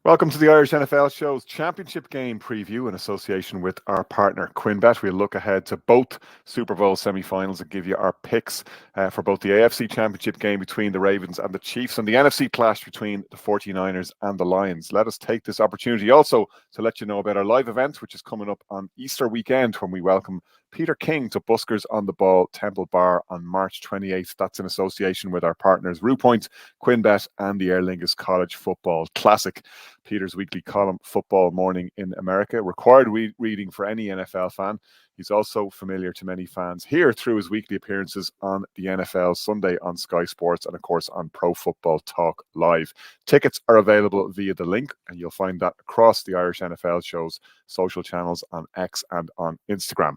Welcome to the Irish NFL Show's Championship Game preview in association with our partner QuinBet. We'll look ahead to both Super Bowl semi-finals and give you our picks for both the AFC Championship game between the Ravens and the Chiefs and the NFC clash between the 49ers and the Lions. Let us take this opportunity also to let you know about our live event, which is coming up on Easter weekend when we welcome Peter King to Buskers on the Ball Temple Bar on March 28th. That's in association with our partners Ruepoint, QuinBet and the Aer Lingus College Football Classic. Peter's weekly column, Football Morning in America, required reading for any NFL fan. He's also familiar to many fans here through his weekly appearances on the NFL Sunday on Sky Sports and, of course, on Pro Football Talk Live. Tickets are available via the link, and you'll find that across the Irish NFL Show's social channels on X and on Instagram.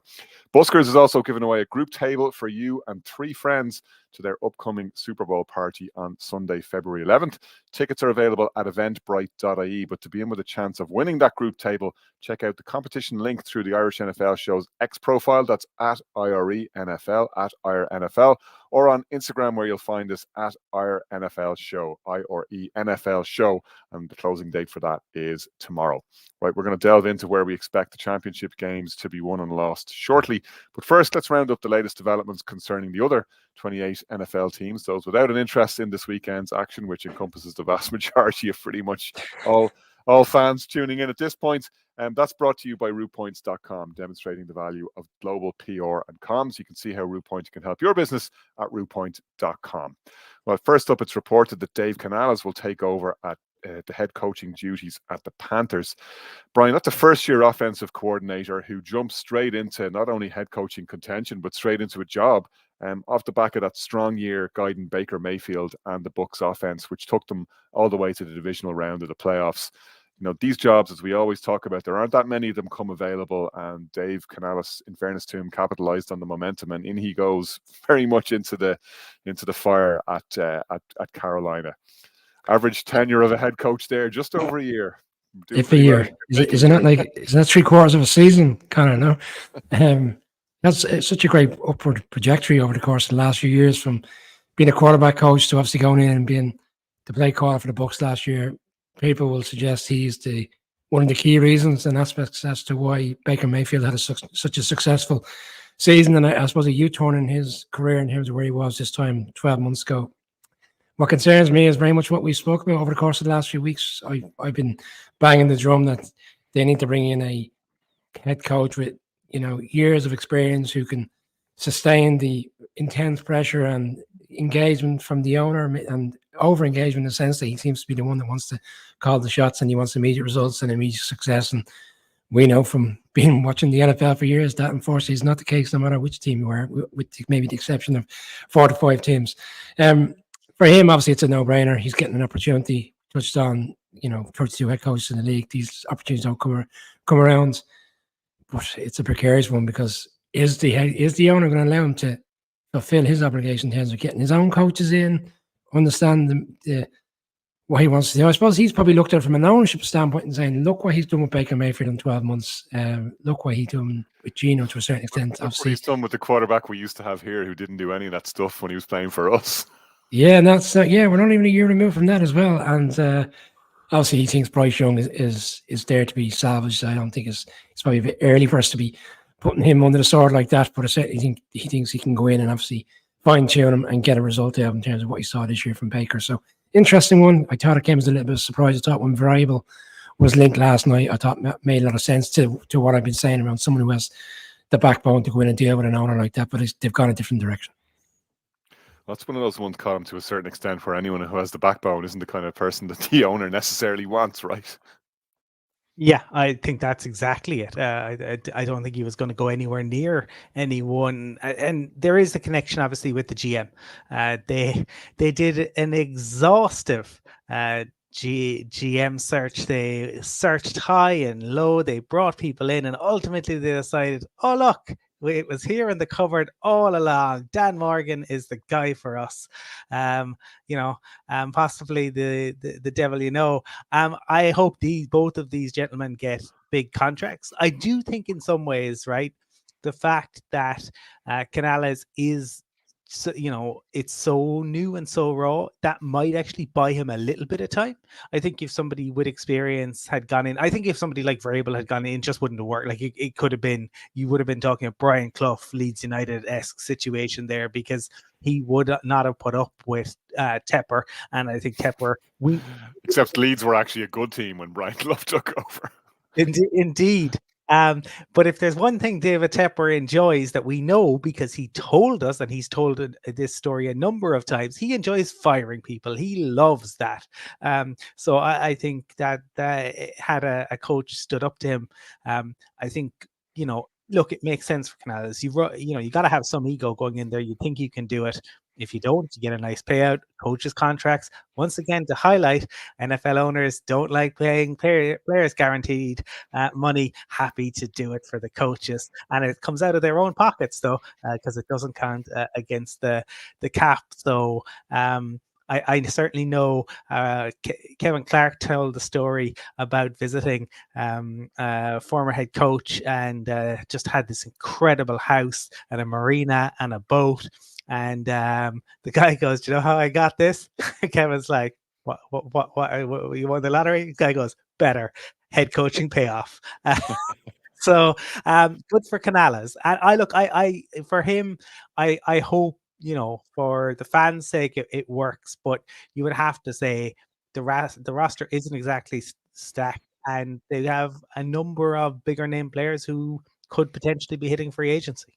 Buskers is also giving away a group table for you and 3 friends to their upcoming Super Bowl party on Sunday, February 11th. Tickets are available at eventbrite.ie, but to be in with a chance of winning that group table, check out the competition link through the Irish NFL Show's X profile. That's at IRENFL, at IRNFL, or on Instagram where you'll find us at IRNFL Show, IRENFL Show, and the closing date for that is tomorrow. Right, we're going to delve into where we expect the championship games to be won and lost shortly. But first, let's round up the latest developments concerning the other 28 NFL teams, those without an interest in this weekend's action, which encompasses the vast majority of pretty much all fans tuning in at this point. That's brought to you by RuePoints.com, demonstrating the value of global PR and comms. You can see how RuePoint can help your business at RuePoint.com. Well, first up, it's reported that Dave Canales will take over at the head coaching duties at the Panthers. Brian, that's a first-year offensive coordinator who jumps straight into not only head coaching contention, but straight into a job off the back of that strong year guiding Baker Mayfield and the Bucs offense, which took them all the way to the divisional round of the playoffs. You know, these jobs, as we always talk about, there aren't that many of them come available, and Dave Canales, in fairness to him, capitalized on the momentum, and in he goes very much into the fire at Carolina. Average tenure of a head coach there, just over a year. If a year. Isn't that 3/4 of a season? Kind of, no? It's such a great upward trajectory over the course of the last few years, from being a quarterback coach to obviously going in and being the play caller for the Bucs last year. People will suggest he's one of the key reasons and aspects as to why Baker Mayfield had such a successful season, and I suppose a U-turn in his career in terms of where he was this time 12 months ago. What concerns me is very much what we spoke about over the course of the last few weeks. I've been banging the drum that they need to bring in a head coach with years of experience who can sustain the intense pressure and engagement from the owner and over engagement in the sense that he seems to be the one that wants to call the shots and he wants immediate results and immediate success. And we know from being watching the NFL for years that unfortunately is not the case no matter which team you are, with maybe the exception of 4 to 5 teams. For him, obviously, it's a no-brainer. He's getting an opportunity. Touched on, 32 head coaches in the league. These opportunities don't come around. But it's a precarious one because is the owner going to allow him to fulfill his obligation in terms of getting his own coaches in, understand what he wants to do? I suppose he's probably looked at it from an ownership standpoint and saying, look what he's done with Baker Mayfield in 12 months. Look what he's done with Gino to a certain extent. Obviously, he's done with the quarterback we used to have here who didn't do any of that stuff when he was playing for us. Yeah, and that's we're not even a year removed from that as well. And obviously, he thinks Bryce Young is there to be salvaged. I don't think it's probably a bit early for us to be putting him under the sword like that. But I certainly think he thinks he can go in and obviously fine-tune him and get a result out of him in terms of what he saw this year from Baker. So, interesting one. I thought it came as a little bit of a surprise. I thought when Variable was linked last night, I thought it made a lot of sense to what I've been saying around someone who has the backbone to go in and deal with an owner like that. But they've gone a different direction. That's one of those ones, Colin, to a certain extent, where anyone who has the backbone isn't the kind of person that the owner necessarily wants, right? Yeah, I think that's exactly it. I don't think he was going to go anywhere near anyone. And there is a connection, obviously, with the GM. They did an exhaustive GM search. They searched high and low. They brought people in, and ultimately they decided, oh, look, it was here in the cupboard all along. Dan Morgan is the guy for us. Possibly the devil, I hope both of these gentlemen get big contracts. I do think in some ways, right, the fact that Canales is so, it's so new and so raw that might actually buy him a little bit of time. I think if somebody with experience had gone in, I think if somebody like Vrabel had gone in, just wouldn't have worked. Like it could have been, you would have been talking about Brian Clough, Leeds United-esque situation there, because he would not have put up with Tepper. And I think Tepper, except Leeds were actually a good team when Brian Clough took over. Indeed. But if there's one thing David Tepper enjoys that we know, because he told us, and he's told this story a number of times, he enjoys firing people. He loves that. So I think that had a coach stood up to him, I think, look, it makes sense for Canales. You got to have some ego going in there. You think you can do it. If you don't, you get a nice payout. Coaches' contracts, once again, to highlight, NFL owners don't like paying players guaranteed money. Happy to do it for the coaches, and it comes out of their own pockets, though, because it doesn't count against the cap. So I certainly know Kevin Clark told the story about visiting former head coach, and just had this incredible house and a marina and a boat. And the guy goes, "Do you know how I got this?" Kevin's like, "What? You won the lottery?" The guy goes, "Better head coaching payoff." So good for Canales. And I for him, I hope, for the fans' sake, it works. But you would have to say the roster isn't exactly stacked, and they have a number of bigger name players who could potentially be hitting free agency.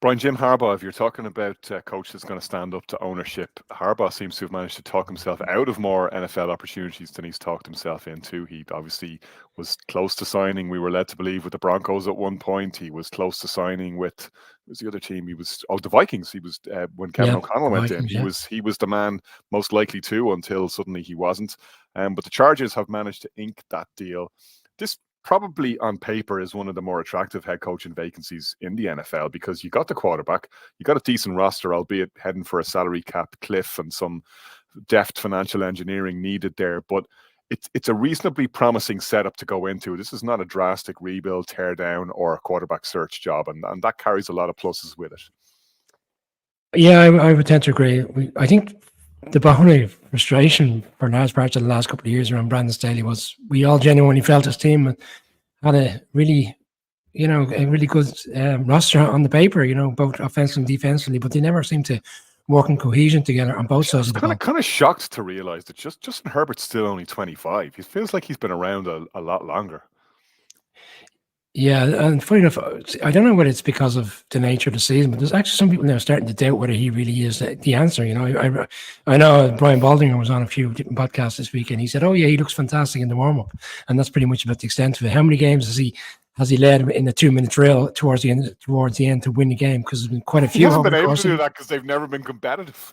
Brian, Jim Harbaugh, if you're talking about a coach that's going to stand up to ownership, Harbaugh seems to have managed to talk himself out of more NFL opportunities than he's talked himself into. He obviously was close to signing, we were led to believe, with the Broncos at one point. He was close to signing with, what was the other team? He was, the Vikings. He was, when Kevin O'Connell went in, he was the man most likely to, until suddenly he wasn't. But the Chargers have managed to ink that deal. This probably on paper is one of the more attractive head coaching vacancies in the NFL, because you got the quarterback, you got a decent roster, albeit heading for a salary cap cliff and some deft financial engineering needed there. But it's a reasonably promising setup to go into. This is not a drastic rebuild, tear down, or a quarterback search job, and that carries a lot of pluses with it. Yeah, I would tend to agree. I think the boundary of frustration for large parts of the last couple of years around Brandon Staley was we all genuinely felt his team had a really, a really good roster on the paper, both offensively and defensively, but they never seemed to work in cohesion together on both sides of the ball. Kind of shocked to realize that Justin Herbert's still only 25. He feels like he's been around a lot longer. Yeah, and funny enough, I don't know whether it's because of the nature of the season, but there's actually some people now starting to doubt whether he really is the answer. I know Brian Baldinger was on a few different podcasts this week, and he said, "Oh yeah, he looks fantastic in the warm up," and that's pretty much about the extent of it. How many games has he led in the 2-minute drill towards the end to win the game? Because there's been quite a few. He hasn't been able to do that because they've never been competitive.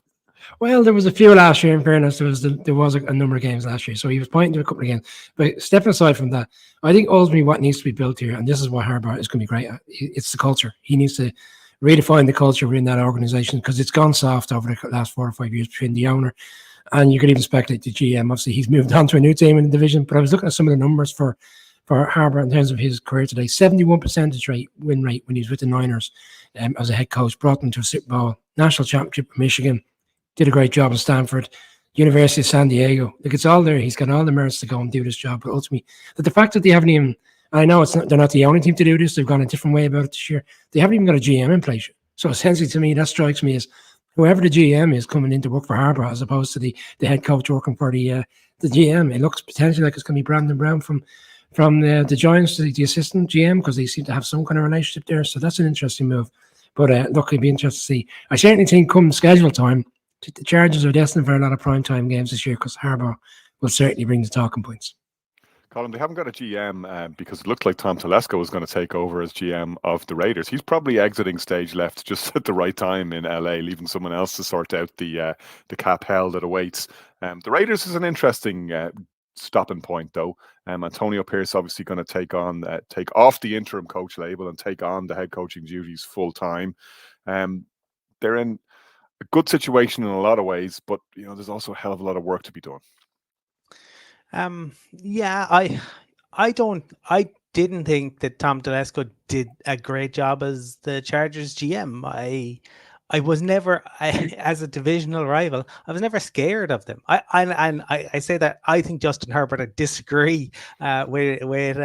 Well, there was a few last year. In fairness, there was a number of games last year, so he was pointing to a couple of games. But stepping aside from that, I think ultimately what needs to be built here, and this is what Harbaugh is going to be great at, it's the culture. He needs to redefine the culture within that organization, because it's gone soft over the last 4 or 5 years between the owner, and you could even speculate the GM. Obviously, he's moved on to a new team in the division. But I was looking at some of the numbers for Harbaugh in terms of his career today. 71% win rate when he was with the Niners as a head coach, brought them to a Super Bowl, national championship in Michigan. Did a great job in Stanford, University of San Diego. Like, it's all there. He's got all the merits to go and do this job. But ultimately, the fact that they haven't even, I know they're not the only team to do this. They've gone a different way about it this year. They haven't even got a GM in place. So essentially, to me, that strikes me as whoever the GM is coming in to work for Harbaugh, as opposed to the head coach working for the GM. It looks potentially like it's going to be Brandon Brown from the Giants, the assistant GM, because they seem to have some kind of relationship there. So that's an interesting move. But look, it'd be interesting to see. I certainly think come schedule time, the Chargers are destined for a lot of primetime games this year, because Harbaugh will certainly bring the talking points. Colin, they haven't got a GM because it looked like Tom Telesco was going to take over as GM of the Raiders. He's probably exiting stage left just at the right time in LA, leaving someone else to sort out the cap hell that awaits. The Raiders is an interesting stopping point, though. Antonio Pierce obviously going to take off the interim coach label and take on the head coaching duties full time. They're in a good situation in a lot of ways, but there's also a hell of a lot of work to be done. Yeah, I didn't think that Tom Telesco did a great job as the Chargers GM. I was never, as a divisional rival, I was never scared of them. I say that I think Justin Herbert. I disagree with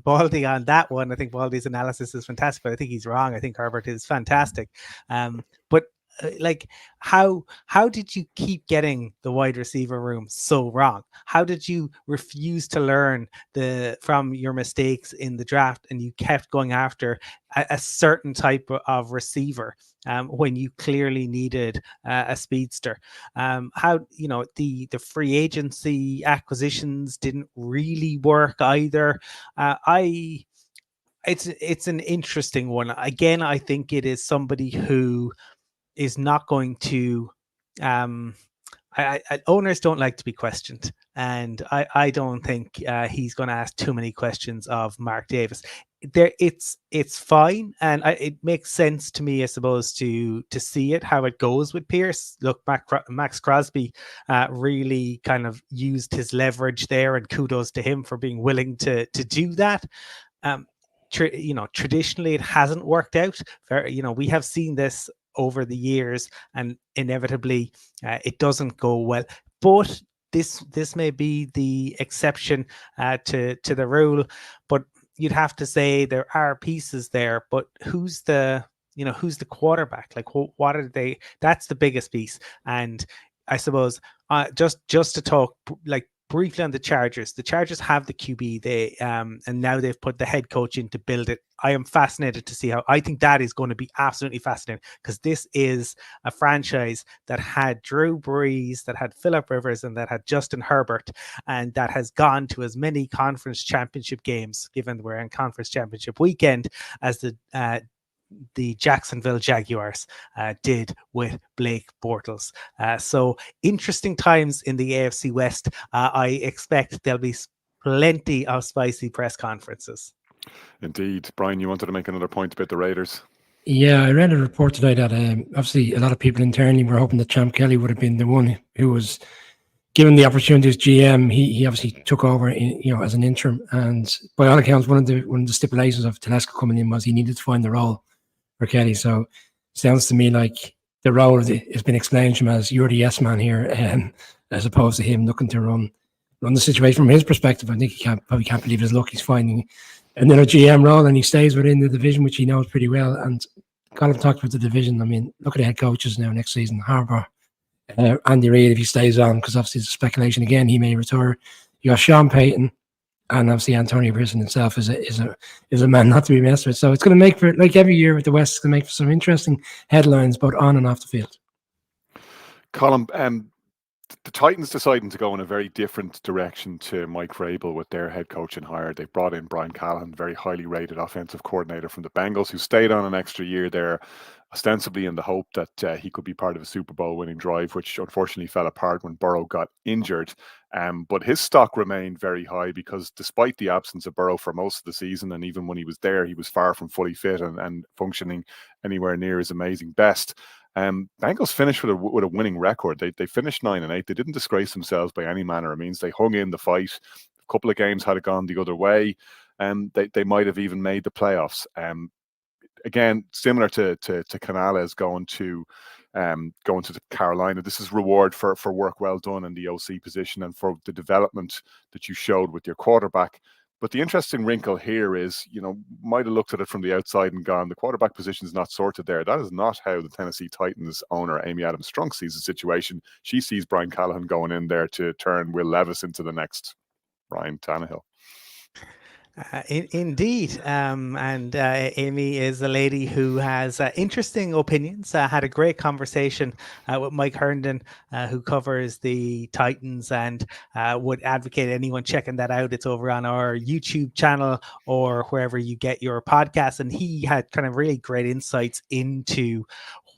Baldy on that one. I think Baldy's analysis is fantastic, but I think he's wrong. I think Herbert is fantastic. But like, how did you keep getting the wide receiver room so wrong? How did you refuse to learn from your mistakes in the draft, and you kept going after a certain type of receiver when you clearly needed a speedster? How, the free agency acquisitions didn't really work either. It's an interesting one. Again, I think it is somebody who is not going to owners don't like to be questioned, and I don't think he's going to ask too many questions of Mark Davis. It's fine, and it makes sense to me, I suppose, to see how it goes with Pierce. Look, Max Crosby really kind of used his leverage there, and kudos to him for being willing to do that. Traditionally it hasn't worked out. We have seen this over the years, and inevitably it doesn't go well. But this may be the exception to the rule. But you'd have to say there are pieces there. But who's the quarterback? Like, what are they? That's the biggest piece. And I suppose just to talk like briefly on the Chargers. The Chargers have the QB, and now they've put the head coach in to build it. I am fascinated to see how. I think that is going to be absolutely fascinating, because this is a franchise that had Drew Brees, that had Phillip Rivers, and that had Justin Herbert, and that has gone to as many conference championship games, given we're in conference championship weekend, as the Jacksonville Jaguars did with Blake Bortles. So interesting times in the AFC West. I expect there'll be plenty of spicy press conferences. Indeed. Brian, you wanted to make another point about the Raiders? Yeah, I read a report today that obviously a lot of people internally were hoping that Champ Kelly would have been the one who was given the opportunity as GM. He obviously took over, as an interim, and by all accounts, one of the stipulations of Telesco coming in was he needed to find the role for Kelly. So it sounds to me like the role has been explained to him as you're the yes man here, as opposed to him looking to run the situation from his perspective. I think he probably can't believe his luck. He's finding another GM role, and he stays within the division, which he knows pretty well. And Colin talked about the division. I mean, look at the head coaches now next season: Harbour, Andy Reid, if he stays on, because obviously there's speculation again he may retire. You got Sean Payton, and obviously Antonio Pearson himself is a man not to be messed with. So it's going to make for, like every year with the West, it's going to make for some interesting headlines, both on and off the field. Colin, the Titans deciding to go in a very different direction to Mike Vrabel with their head coach and hire. They brought in Brian Callahan, very highly rated offensive coordinator from the Bengals, who stayed on an extra year there, ostensibly in the hope that he could be part of a Super Bowl winning drive, which unfortunately fell apart when Burrow got injured. But his stock remained very high, because despite the absence of Burrow for most of the season, and even when he was there, he was far from fully fit and functioning anywhere near his amazing best. Bengals finished with a winning record. They finished 9-8. They didn't disgrace themselves by any manner of means. They hung in the fight. A couple of games had it gone the other way, they might have even made the playoffs. Again, similar to Canales going to Carolina. This is reward for work well done in the OC position and for the development that you showed with your quarterback. But the interesting wrinkle here is, might have looked at it from the outside and gone, the quarterback position is not sorted there. That is not how the Tennessee Titans owner, Amy Adams Strunk, sees the situation. She sees Brian Callahan going in there to turn Will Levis into the next Ryan Tannehill. Indeed. And Amy is a lady who has interesting opinions. Had a great conversation with Mike Herndon, who covers the Titans, and would advocate anyone checking that out. It's over on our YouTube channel or wherever you get your podcasts. And he had kind of really great insights into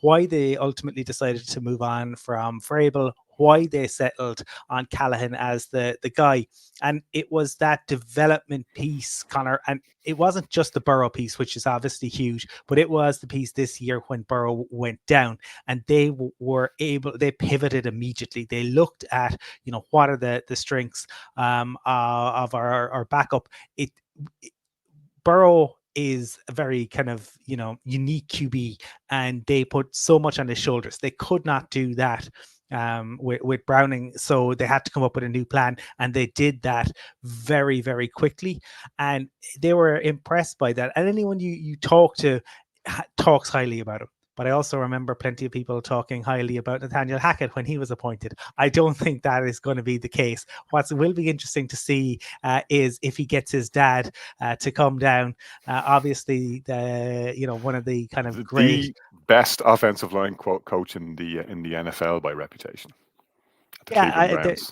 why they ultimately decided to move on from Vrabel, why they settled on Callahan as the guy. And it was that development piece, Connor, and it wasn't just the Burrow piece, which is obviously huge, but it was the piece this year when Burrow went down, and they pivoted immediately. They looked at, what are the strengths of our backup. Burrow is a very kind of, unique QB, and they put so much on his shoulders. They could not do that with Browning, so they had to come up with a new plan, and they did that very, very quickly, and they were impressed by that. And anyone you talk to talks highly about him. But I also remember plenty of people talking highly about Nathaniel Hackett when he was appointed. I don't think that is going to be the case. What will be interesting to see is if he gets his dad to come down. Obviously, one of the kind of great, best offensive line coach in the NFL by reputation.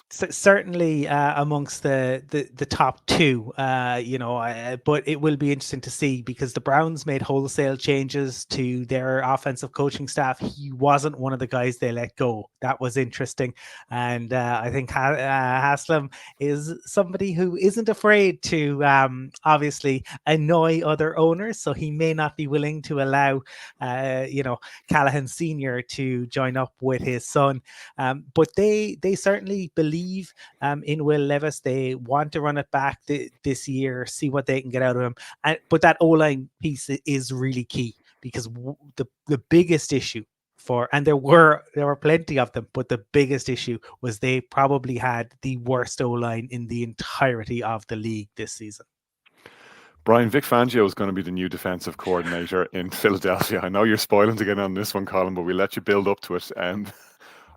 Certainly amongst the top two, but it will be interesting to see, because the Browns made wholesale changes to their offensive coaching staff. He wasn't one of the guys they let go. That was interesting. And I think Haslam is somebody who isn't afraid to obviously annoy other owners. So he may not be willing to allow, Callahan Sr. to join up with his son. But they certainly believe in Will Levis. They want to run it back this year, see what they can get out of him. But that O-line piece is really key, because the biggest issue and there were plenty of them, but the biggest issue was they probably had the worst O-line in the entirety of the league this season. Brian, Vic Fangio is going to be the new defensive coordinator in Philadelphia. I know you're spoiling to get on this one, Colin, but we let you build up to it.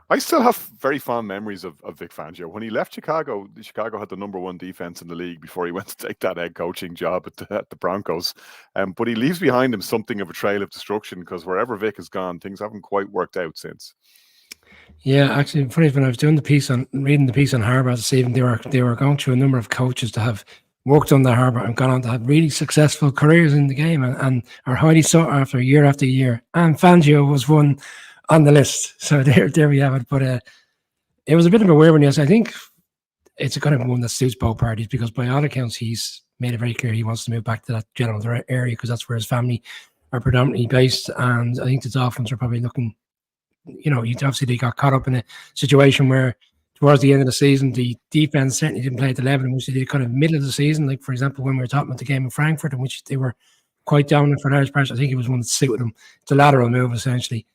I still have very fond memories of Vic Fangio. When he left Chicago, Chicago had the #1 defense in the league before he went to take that head coaching job at the Broncos. But he leaves behind him something of a trail of destruction, because wherever Vic has gone, things haven't quite worked out since. Yeah, actually, funny, when I was reading the piece on Harbaugh this evening, they were going through a number of coaches that have worked under Harbaugh and gone on to have really successful careers in the game and are highly sought after year after year. And Fangio was one on the list. So there we have it. But it was a bit of a weird one, yes. I think it's a kind of one that suits both parties, because by all accounts, he's made it very clear he wants to move back to that general area, because that's where his family are predominantly based. And I think the Dolphins are probably looking, obviously they got caught up in a situation where towards the end of the season, the defense certainly didn't play at the level in which they did kind of middle of the season. Like, for example, when we were talking about the game in Frankfurt, in which they were quite dominant for large parts, I think it was one that suited them. It's a lateral move, essentially.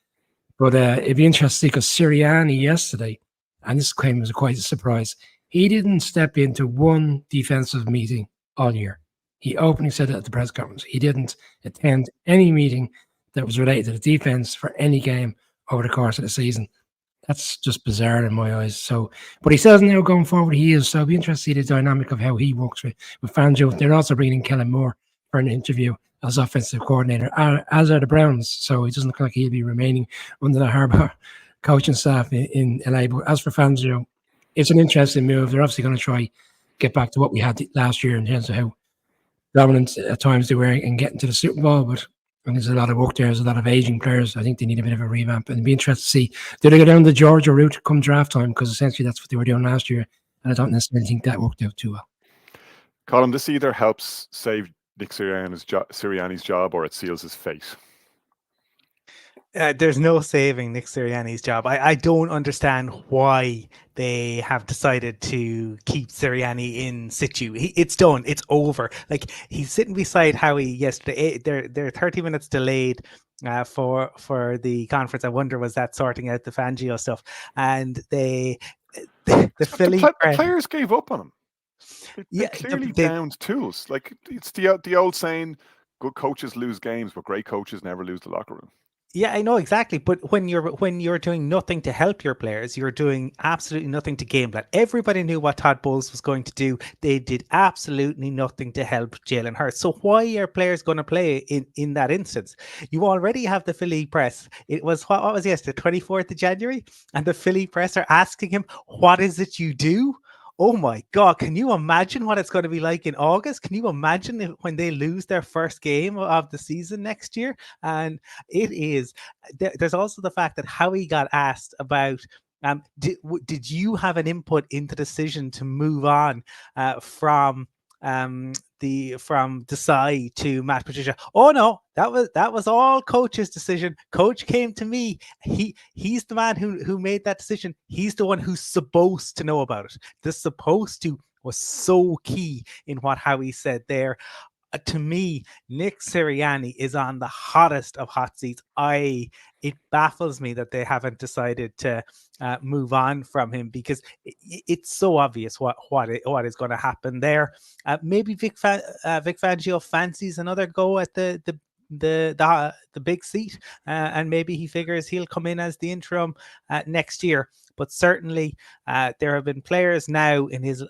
But it'd be interesting, because Sirianni yesterday, and this claim was quite a surprise, he didn't step into one defensive meeting all year. He openly said it at the press conference. He didn't attend any meeting that was related to the defense for any game over the course of the season. That's just bizarre in my eyes. So, but he says now going forward he is. So it'll be interesting to see the dynamic of how he works with Fangio. They're also bringing Kellen Moore for an interview as offensive coordinator, as are the Browns. So it doesn't look like he'll be remaining under the Harbaugh coaching staff in LA. But as for Fangio, it's an interesting move. They're obviously going to try get back to what we had last year in terms of how dominant at times they were in getting to the Super Bowl. But there's a lot of work there. There's a lot of aging players. I think they need a bit of a revamp. And it'd be interesting to see, do they go down the Georgia route come draft time? Because essentially that's what they were doing last year. And I don't necessarily think that worked out too well. Colin, this either helps save Nick Sirianni's job, or it seals his fate. There's no saving Nick Sirianni's job. I don't understand why they have decided to keep Sirianni in situ. It's done. It's over. Like, he's sitting beside Howie yesterday. They're 30 minutes delayed for the conference. I wonder, was that sorting out the Fangio stuff? And the players gave up on him. They clearly downed tools. Like, it's the old saying, good coaches lose games, but great coaches never lose the locker room. Yeah, I know exactly. But when you're doing nothing to help your players, you're doing absolutely nothing to game plan. Everybody knew what Todd Bowles was going to do. They did absolutely nothing to help Jalen Hurts. So why are players going to play in that instance? You already have the Philly press. It was what was yesterday, 24th of January, and the Philly press are asking him, "What is it you do?" Oh my God, can you imagine what it's going to be like in August? Can you imagine when they lose their first game of the season next year? And it is, there's also the fact that Howie got asked about, did you have an input in the decision to move on from Desai to Matt Patricia? Oh no, that was all coach's decision. Coach came to me. He's the man who made that decision. He's the one who's supposed to know about it. The supposed to was so key in what Howie said there. to me, Nick Sirianni is on the hottest of hot seats. It baffles me that they haven't decided to move on from him, because it's so obvious what is going to happen there. Maybe Vic Fangio fancies another go at the big seat, and maybe he figures he'll come in as the interim next year. But certainly, there have been players now in his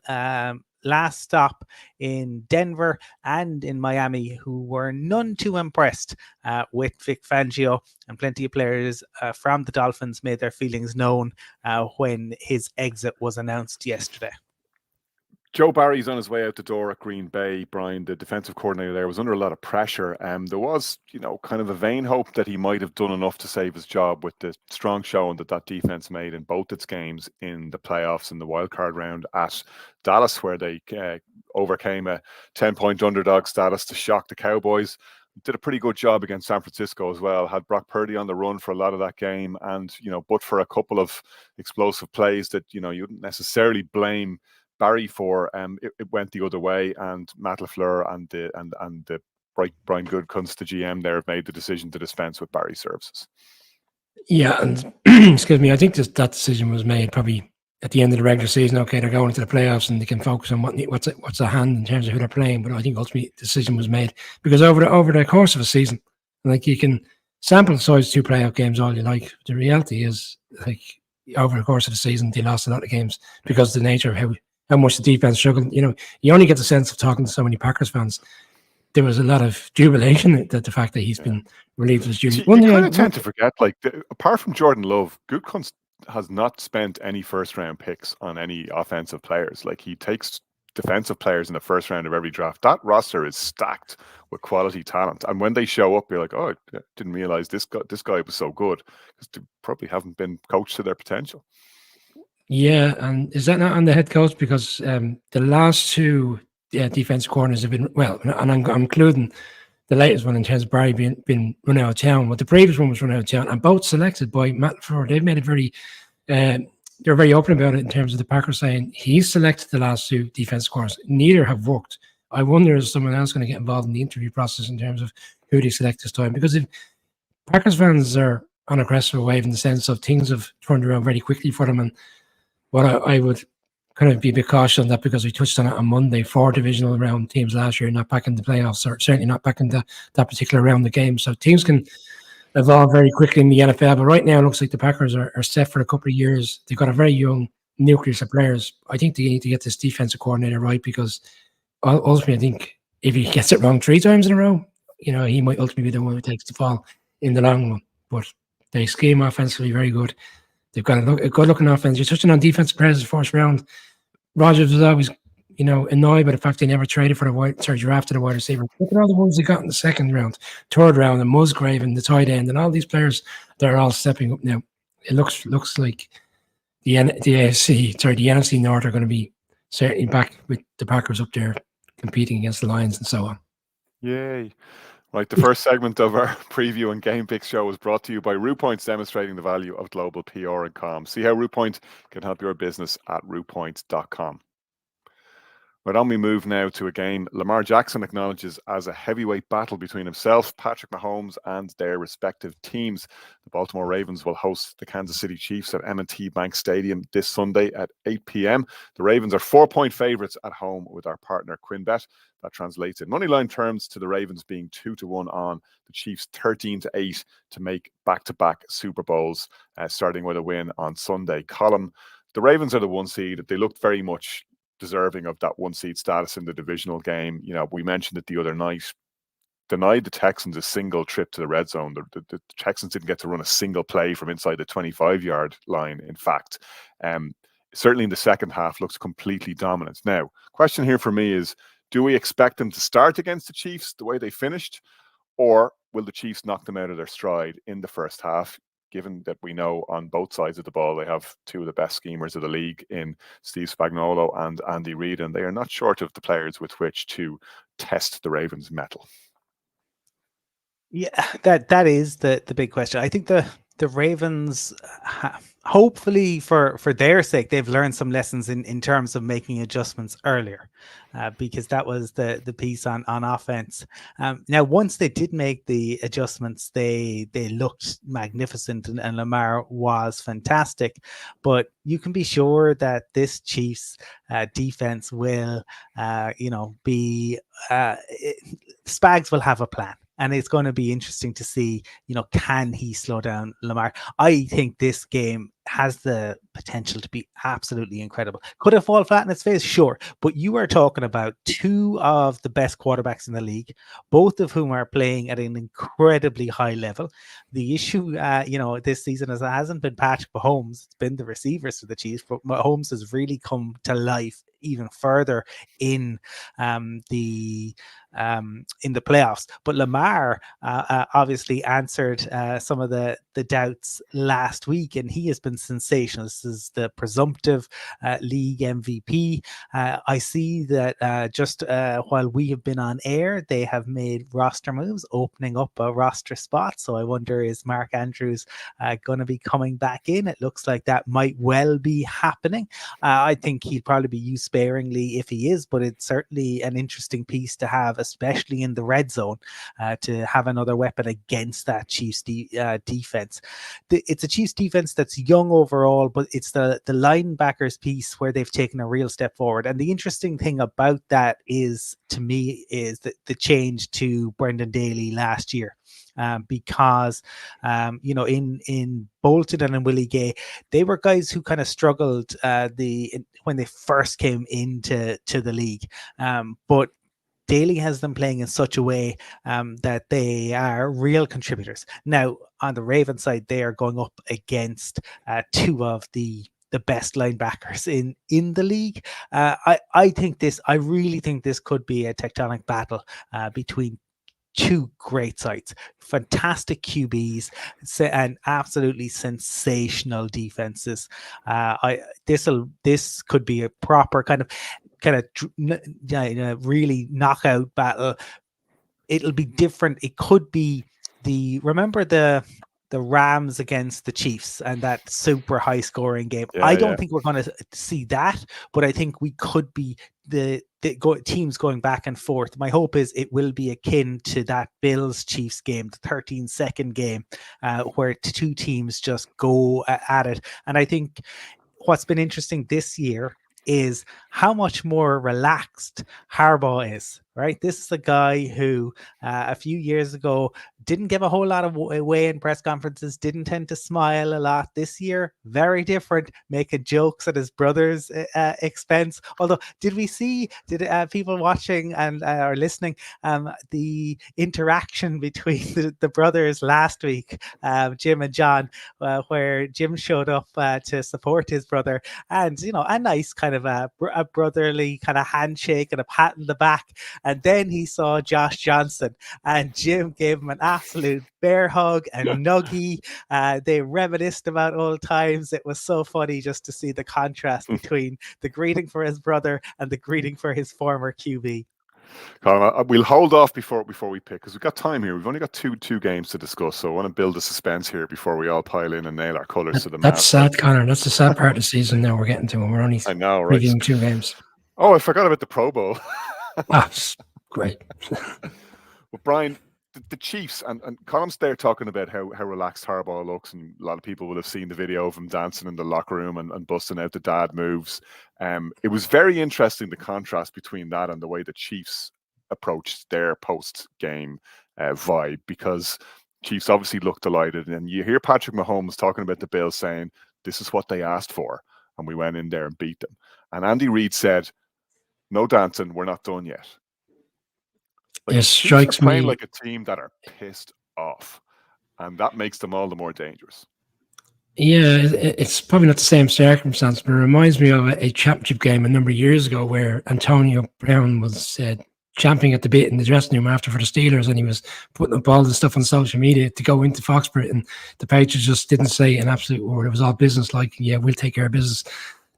last stop in Denver and in Miami who were none too impressed with Vic Fangio, and plenty of players from the Dolphins made their feelings known when his exit was announced yesterday. Joe Barry's on his way out the door at Green Bay. Brian, the defensive coordinator there, was under a lot of pressure. There was, kind of a vain hope that he might have done enough to save his job with the strong showing that defense made in both its games in the playoffs in the wildcard round at Dallas, where they overcame a 10-point underdog status to shock the Cowboys. Did a pretty good job against San Francisco as well. Had Brock Purdy on the run for a lot of that game, and but for a couple of explosive plays that you wouldn't necessarily blame Barry for, it went the other way, and Matt LaFleur and the Brian Goodkunst, the GM there, made the decision to dispense with Barry services. Yeah, and excuse me, I think that decision was made probably at the end of the regular season. Okay, they're going into the playoffs and they can focus on what's at hand in terms of who they're playing. But I think ultimately the decision was made because over the course of a season, like, you can sample size 2 playoff games all you like. The reality is, like, over the course of the season, they lost a lot of games because of the nature of how much the defense struggled. You only get the sense of talking to so many Packers fans. There was a lot of jubilation at the fact that he's been relieved of his duty. You kind of tend to forget, like, apart from Jordan Love, Goodkunst has not spent any first-round picks on any offensive players. Like, he takes defensive players in the first round of every draft. That roster is stacked with quality talent, and when they show up, you're like, oh, I didn't realize this guy was so good, because they probably haven't been coached to their potential. Yeah, and is that not on the head coach? Because the last 2 defensive corners have been, well, and I'm including the latest one in terms of Barry being run out of town. But the previous one was run out of town, and both selected by Matt LaFleur. They've made it very, they're very open about it in terms of the Packers saying he's selected the last 2 defensive corners. Neither have worked. I wonder, is someone else going to get involved in the interview process in terms of who they select this time? Because if Packers fans are on a crest wave in the sense of things have turned around very quickly for them, and what I would kind of be a bit cautious on that, because we touched on it on Monday, 4 divisional round teams last year not back in the playoffs, or certainly not back in that particular round of games. So teams can evolve very quickly in the NFL. But right now, it looks like the Packers are set for a couple of years. They've got a very young nucleus of players. I think they need to get this defensive coordinator right, because ultimately, I think if he gets it wrong 3 times in a row, he might ultimately be the one who takes the fall in the long run. But they scheme offensively very good. They've got a good-looking offense. You're touching on defensive players in the first round. Rodgers was always, annoyed by the fact they never traded for drafted a wide receiver. Look at all the ones they got in the second round, third round, and Musgrave and the tight end, and all these players that are all stepping up now. It looks like the NFC North are going to be certainly back with the Packers up there competing against the Lions and so on. Yay. Right, the first segment of our preview and game picks show was brought to you by RootPoints, demonstrating the value of global PR and comms. See how RootPoint can help your business at rootpoints.com. Right on, we move now to a game Lamar Jackson acknowledges as a heavyweight battle between himself, Patrick Mahomes, and their respective teams. The Baltimore Ravens will host the Kansas City Chiefs at M&T Bank Stadium this Sunday at 8 p.m. The Ravens are 4-point favorites at home with our partner QuinnBet. That translates in moneyline terms to the Ravens being 2-1 on the Chiefs 13-8 to make back-to-back Super Bowls, starting with a win on Sunday. Colin, the Ravens are the 1 seed. They looked very much deserving of that 1 seed status in the divisional game. We mentioned it the other night. Denied the Texans a single trip to the red zone. The Texans didn't get to run a single play from inside the 25-yard line, in fact. Certainly in the second half, looks completely dominant. Now, question here for me is, do we expect them to start against the Chiefs the way they finished, or will the Chiefs knock them out of their stride in the first half, given that we know on both sides of the ball they have 2 of the best schemers of the league in Steve Spagnuolo and Andy Reid, and they are not short of the players with which to test the Ravens' mettle? Yeah, that is the big question. I think the Ravens hopefully for their sake, they've learned some lessons in terms of making adjustments earlier, because that was the piece on offense. Now, once they did make the adjustments, they looked magnificent, and Lamar was fantastic. But you can be sure that this Chiefs defense will, be Spags will have a plan. And it's going to be interesting to see, can he slow down Lamar? I think this game has the potential to be absolutely incredible. Could it fall flat in its face? Sure. But you are talking about two of the best quarterbacks in the league, both of whom are playing at an incredibly high level. The issue, this season is it hasn't been Patrick Mahomes. It's been the receivers for the Chiefs, but Mahomes has really come to life even further in the playoffs. But Lamar obviously answered some of the doubts last week, and he has been sensational. This is the presumptive league MVP. I see that just while we have been on air, they have made roster moves, opening up a roster spot. So I wonder, is Mark Andrews going to be coming back in? It looks like that might well be happening. I think he'd probably be used sparingly if he is, but it's certainly an interesting piece to have, especially in the red zone, to have another weapon against that Chiefs defense. It's a Chiefs defense that's young overall, but it's the linebackers piece where they've taken a real step forward. And the interesting thing about that is, to me, is that the change to Brendan Daly last year. Because in Bolton and in Willie Gay, they were guys who kind of struggled when they first came into the league. But Daly has them playing in such a way that they are real contributors. Now, on the Ravens side, they are going up against two of the best linebackers in the league. I really think this could be a tectonic battle between two great sides, fantastic QBs, and absolutely sensational defenses. This could be a proper kind of really knockout battle. It'll be different. It could be remember the Rams against the Chiefs and that super high scoring game. I don't think we're going to see that, but I think we could be the teams going back and forth. My hope is it will be akin to that Bills Chiefs game, the 13-second game, where two teams just go at it. And I think what's been interesting this year is how much more relaxed Harbaugh is, right? This is a guy who a few years ago didn't give a whole lot of away in press conferences, didn't tend to smile a lot. This year, very different, making jokes at his brother's expense. Although, did people watching and or listening, the interaction between the brothers last week, Jim and John, where Jim showed up to support his brother, and a nice kind of a brotherly kind of handshake and a pat in the back. And then he saw Josh Johnson, and Jim gave him an absolute bear hug and nuggie. They reminisced about old times. It was so funny just to see the contrast between the greeting for his brother and the greeting for his former QB. Colin, we'll hold off before we pick, because we've got time here. We've only got two games to discuss, so I want to build a suspense here before we all pile in and nail our colours to the map. That's sad, Connor. That's the sad part of the season now we're getting to, and we're only reviewing 2 games. Oh, I forgot about the Pro Bowl. Great. Well, Brian, the Chiefs, and Colin's there talking about how relaxed Harbaugh looks, and a lot of people will have seen the video of him dancing in the locker room and busting out the dad moves. It was very interesting, the contrast between that and the way the Chiefs approached their post-game vibe, because Chiefs obviously looked delighted, and you hear Patrick Mahomes talking about the Bills saying, this is what they asked for, and we went in there and beat them. And Andy Reid said, no dancing, we're not done yet. It strikes me playing like a team that are pissed off, and that makes them all the more dangerous. Yeah, it's probably not the same circumstance, but it reminds me of a championship game a number of years ago where Antonio Brown was champing at the bit in the dressing room after for the Steelers, and he was putting up all the stuff on social media to go into Foxborough, and the Patriots just didn't say an absolute word. It was all business, like, yeah, we'll take care of business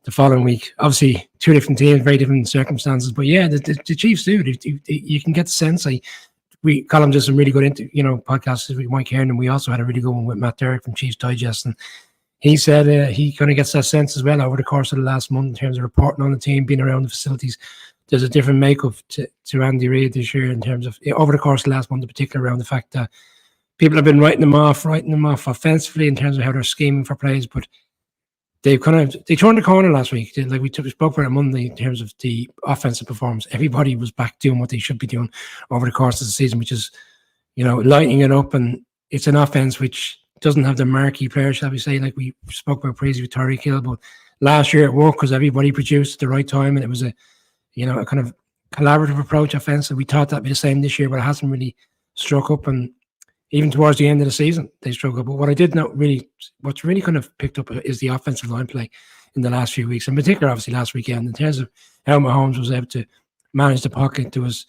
the following week. Obviously, 2 different teams, very different circumstances, but yeah, the Chiefs do. You can get the sense. Colin does some really good podcasts with Mike Hearn, and we also had a really good one with Matt Derrick from Chiefs Digest, and he said he kind of gets that sense as well over the course of the last month in terms of reporting on the team, being around the facilities. There's a different makeup to Andy Reid this year in terms of over the course of the last month in particular, around the fact that people have been writing them off offensively in terms of how they're scheming for plays, but they turned the corner last week. We spoke about it Monday in terms of the offensive performance. Everybody was back doing what they should be doing over the course of the season, which is, lighting it up. And it's an offense which doesn't have the marquee players, shall we say, like we spoke about previously with Tyreek Hill. But last year it worked because everybody produced at the right time, and it was a kind of collaborative approach offensive. We thought that'd be the same this year, but it hasn't really struck up. And even towards the end of the season, they struggled. But what I did not really, what's really kind of picked up is the offensive line play in the last few weeks, in particular, obviously last weekend, in terms of how Mahomes was able to manage the pocket. There was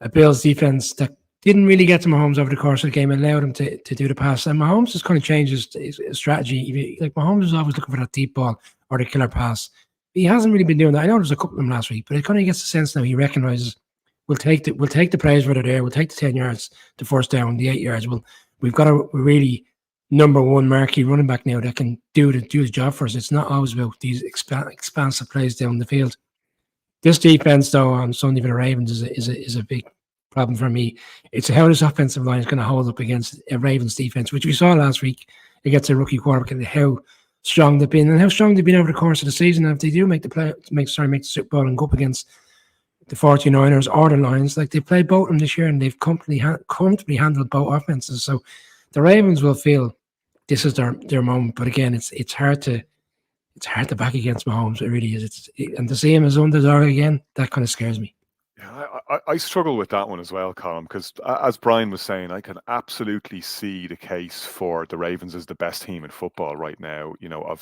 a Bills defense that didn't really get to Mahomes over the course of the game and allowed him to do the pass. And Mahomes has kind of changed his strategy. Like Mahomes is always looking for that deep ball or the killer pass. He hasn't really been doing that. I know there was a couple of them last week, but it kind of gets the sense now he recognises we'll take the plays where they're there. We'll take the 10 yards, the first down, the 8 yards. We've got a really number one marquee running back now that can do his job for us. It's not always about these expansive plays down the field. This defense, though, on Sunday for the Ravens is a big problem for me. It's how this offensive line is going to hold up against a Ravens defense, which we saw last week against a rookie quarterback, and how strong they've been over the course of the season. And if they do make the Super Bowl and go up against the 49ers or the Lions, like they played both of them this year, and they've comfortably handled both offenses. So the Ravens will feel this is their moment. But again, it's hard to back against Mahomes. It really is. And to see him as underdog again, that kind of scares me. Yeah, I struggle with that one as well, Colin, because as Brian was saying, I can absolutely see the case for the Ravens as the best team in football right now.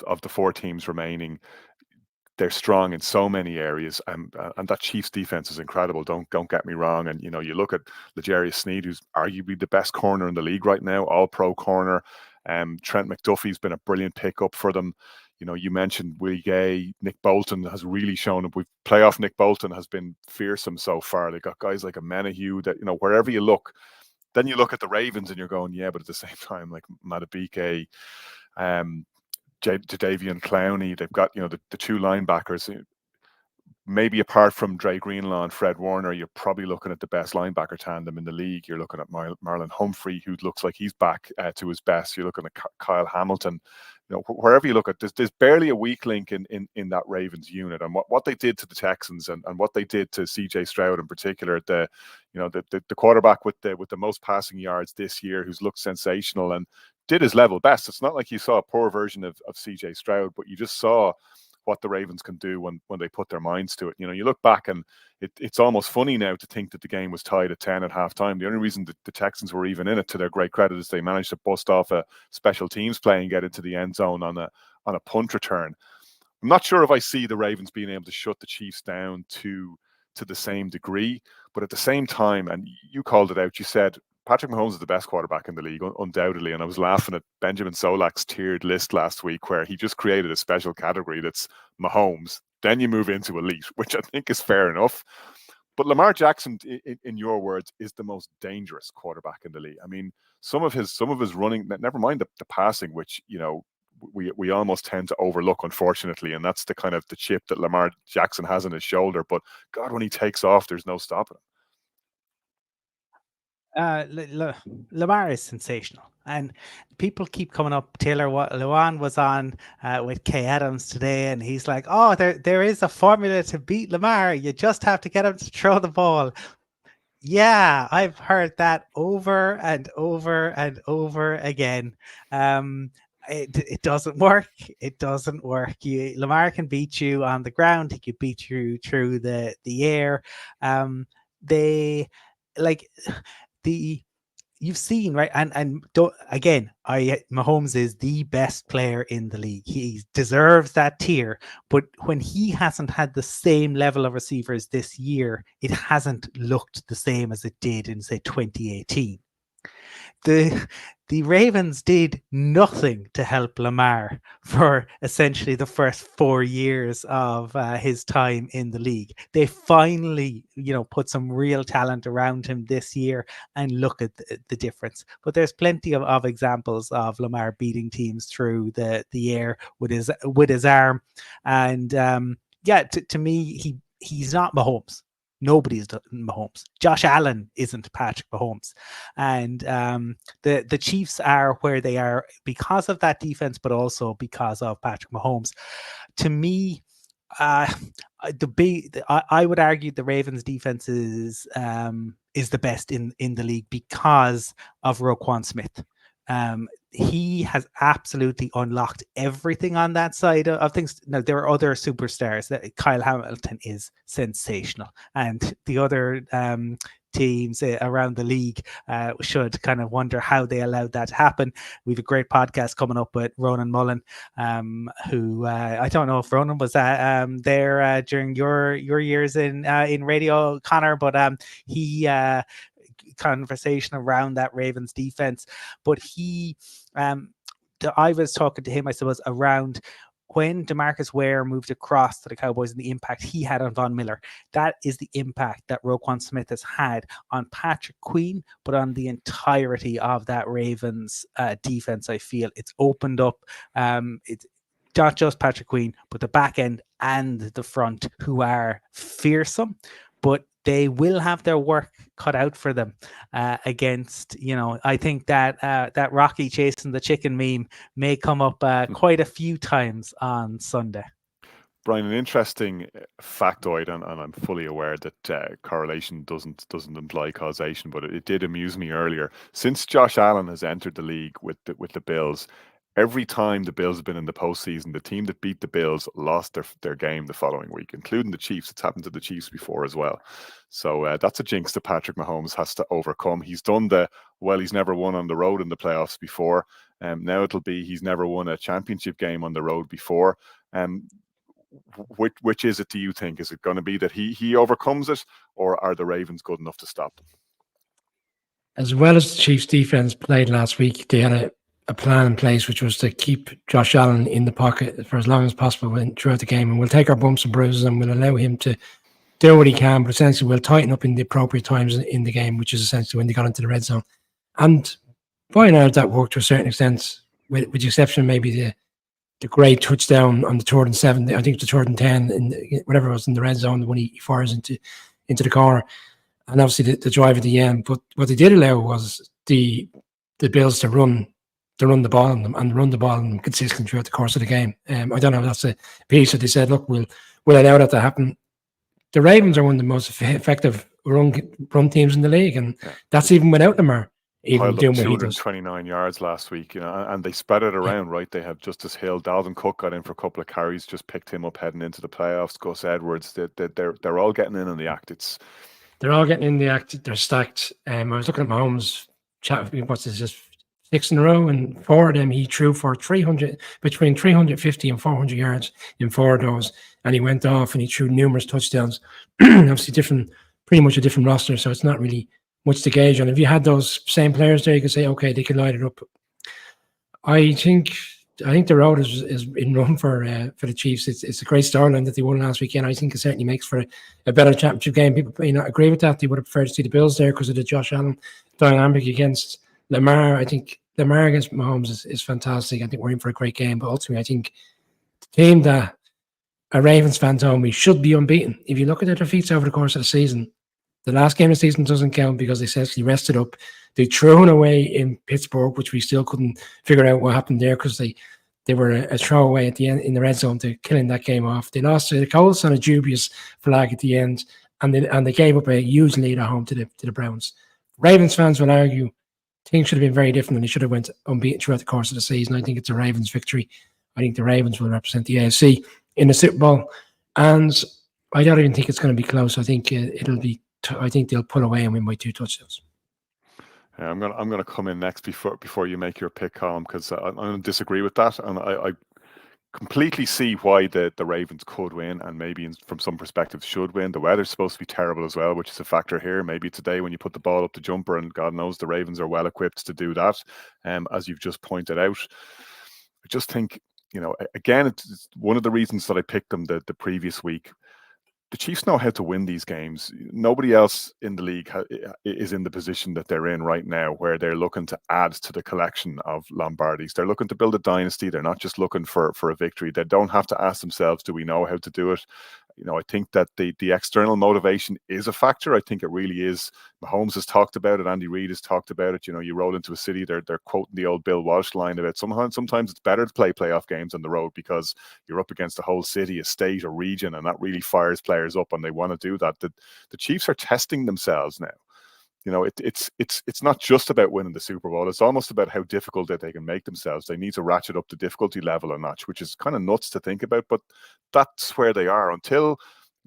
Of the four teams remaining, they're strong in so many areas, and that Chiefs defense is incredible. Don't get me wrong. And you look at L'Jarius Sneed, who's arguably the best corner in the league right now, all-pro corner. Trent McDuffie's been a brilliant pickup for them. You mentioned Willie Gay. Nick Bolton has really shown up. Playoff Nick Bolton has been fearsome so far. They got guys like a Menahue that wherever you look. Then you look at the Ravens and you're going, yeah, but at the same time, like Madubuike, Jadeveon Clowney, they've got the two linebackers. Maybe apart from Dre Greenlaw and Fred Warner, you're probably looking at the best linebacker tandem in the league. You're looking at Marlon Humphrey, who looks like he's back to his best. You're looking at Kyle Hamilton. Wherever you look at, there's barely a weak link in that Ravens unit. And what they did to the Texans and what they did to CJ Stroud in particular, the quarterback with the most passing yards this year, who's looked sensational and did his level best. It's not like you saw a poor version of CJ Stroud, but you just saw what the Ravens can do when they put their minds to it. You look back and it's almost funny now to think that the game was tied at 10 at halftime. The only reason that the Texans were even in it, to their great credit, is they managed to bust off a special teams play and get into the end zone on a punt return. I'm not sure if I see the Ravens being able to shut the Chiefs down to the same degree, but at the same time, and you called it out, you said Patrick Mahomes is the best quarterback in the league, undoubtedly. And I was laughing at Benjamin Solak's tiered list last week, where he just created a special category that's Mahomes. Then you move into elite, which I think is fair enough. But Lamar Jackson, in your words, is the most dangerous quarterback in the league. I mean, some of his running, never mind the passing, which we almost tend to overlook, unfortunately, and that's the kind of the chip that Lamar Jackson has on his shoulder. But God, when he takes off, there's no stopping him. Lamar is sensational, and people keep coming up. Taylor Lewan was on with Kay Adams today, and he's like, "Oh, there is a formula to beat Lamar. You just have to get him to throw the ball." Yeah, I've heard that over and over and over again. It doesn't work. It doesn't work. Lamar can beat you on the ground. He can beat you through the air. You've seen, right? And again, Mahomes is the best player in the league. He deserves that tier. But when he hasn't had the same level of receivers this year, it hasn't looked the same as it did in, say, 2018. the Ravens did nothing to help Lamar for essentially the first 4 years of his time in the league. They finally, put some real talent around him this year, and look at the difference. But there's plenty of examples of Lamar beating teams through the air with his arm. And to me, he's not Mahomes. Nobody's Mahomes. Josh Allen isn't Patrick Mahomes. And the Chiefs are where they are because of that defense, but also because of Patrick Mahomes. To me, I would argue the Ravens defense is the best in the league because of Roquan Smith. He has absolutely unlocked everything on that side of things. Now, there are other superstars. Kyle Hamilton is sensational, and the other teams around the league should kind of wonder how they allowed that to happen. We have a great podcast coming up with Ronan Mullen, who I don't know if Ronan was there during your years in radio, Connor, but he conversation around that Ravens defense. But I was talking to him, I suppose, around when DeMarcus Ware moved across to the Cowboys and the impact he had on Von Miller. That is the impact that Roquan Smith has had on Patrick Queen, but on the entirety of that Ravens defense. I feel it's opened up. It's not just Patrick Queen, but the back end and the front, who are fearsome, but they will have their work cut out for them against, I think that Rocky chasing the chicken meme may come up quite a few times on Sunday. Brian, an interesting factoid, and I'm fully aware that correlation doesn't imply causation, but it did amuse me earlier. Since Josh Allen has entered the league with the Bills, every time the Bills have been in the postseason, the team that beat the Bills lost their game the following week, including the Chiefs. It's happened to the Chiefs before as well. So that's a jinx that Patrick Mahomes has to overcome. He's done he's never won on the road in the playoffs before. Now it'll be he's never won a championship game on the road before. Which is it, do you think? Is it going to be that he overcomes it, or are the Ravens good enough to stop them? As well as the Chiefs defense played last week, they had a plan in place, which was to keep Josh Allen in the pocket for as long as possible throughout the game. And we'll take our bumps and bruises and we'll allow him to do what he can, but essentially we'll tighten up in the appropriate times in the game, which is essentially when they got into the red zone. And by and large, that worked to a certain extent, with the exception of maybe the great touchdown on the 3rd and 7, I think the 3rd and 10, whatever it was in the red zone, when he fires into the corner. And obviously the drive at the end. But what they did allow was the Bills to run the ball on them and run the ball on them consistently throughout the course of the game. I don't know if that's a piece that they said, look, we'll allow that to happen. The Ravens are one of the most effective run teams in the league, and that's even without Lamar. Even doing 229 yards last week, and they spread it around, right? They have Justice Hill, Dalvin Cook got in for a couple of carries, just picked him up heading into the playoffs. Gus Edwards, they're all getting in on the act. They're all getting in the act. They're stacked. I was looking at Mahomes' chat. What's this? Just 6 in a row, and 4 of them he threw for between 350 and 400 yards in 4 of those, and he went off and he threw numerous touchdowns. Obviously, pretty much a different roster, so it's not really much to gauge on. If you had those same players there, you could say, okay, they could light it up. I think the road is in run for the Chiefs. It's a great storyline that they won last weekend. I think it certainly makes for a better championship game. People may not agree with that. They would have preferred to see the Bills there because of the Josh Allen dynamic against Lamar. I think Lamar against Mahomes is fantastic. I think we're in for a great game. But ultimately, I think the team that a Ravens fan told me should be unbeaten. If you look at their defeats over the course of the season, the last game of the season doesn't count because they essentially rested up. They threw away in Pittsburgh, which we still couldn't figure out what happened there because they were a throwaway at the end in the red zone to killing that game off. They lost to the Colts on a dubious flag at the end, and they gave up a huge lead at home to the Browns. Ravens fans will argue things should have been very different and they should have went unbeaten throughout the course of the season. I think it's a Ravens victory. I think the Ravens will represent the AFC in the Super Bowl, and I don't even think it's going to be close. I think I think they'll pull away and win by 2 touchdowns. I'm gonna come in next before you make your pick, Colin, because I'm going to disagree with that, and I completely see why the Ravens could win, and maybe from some perspectives should win. The weather's supposed to be terrible as well, which is a factor here. Maybe today when you put the ball up the jumper, and God knows the Ravens are well equipped to do that, as you've just pointed out. I just think, again, it's one of the reasons that I picked them the previous week. The Chiefs know how to win these games. Nobody else in the league is in the position that they're in right now, where they're looking to add to the collection of Lombardis. They're looking to build a dynasty. They're not just looking for a victory. They don't have to ask themselves, do we know how to do it? I think that the external motivation is a factor. I think it really is. Mahomes has talked about it. Andy Reid has talked about it. You roll into a city, they're quoting the old Bill Walsh line about sometimes it's better to play playoff games on the road because you're up against the whole city, a state, a region, and that really fires players up, and they want to do that. The Chiefs are testing themselves now. It's not just about winning the Super Bowl. It's almost about how difficult that they can make themselves. They need to ratchet up the difficulty level a notch, which is kind of nuts to think about, but that's where they are until,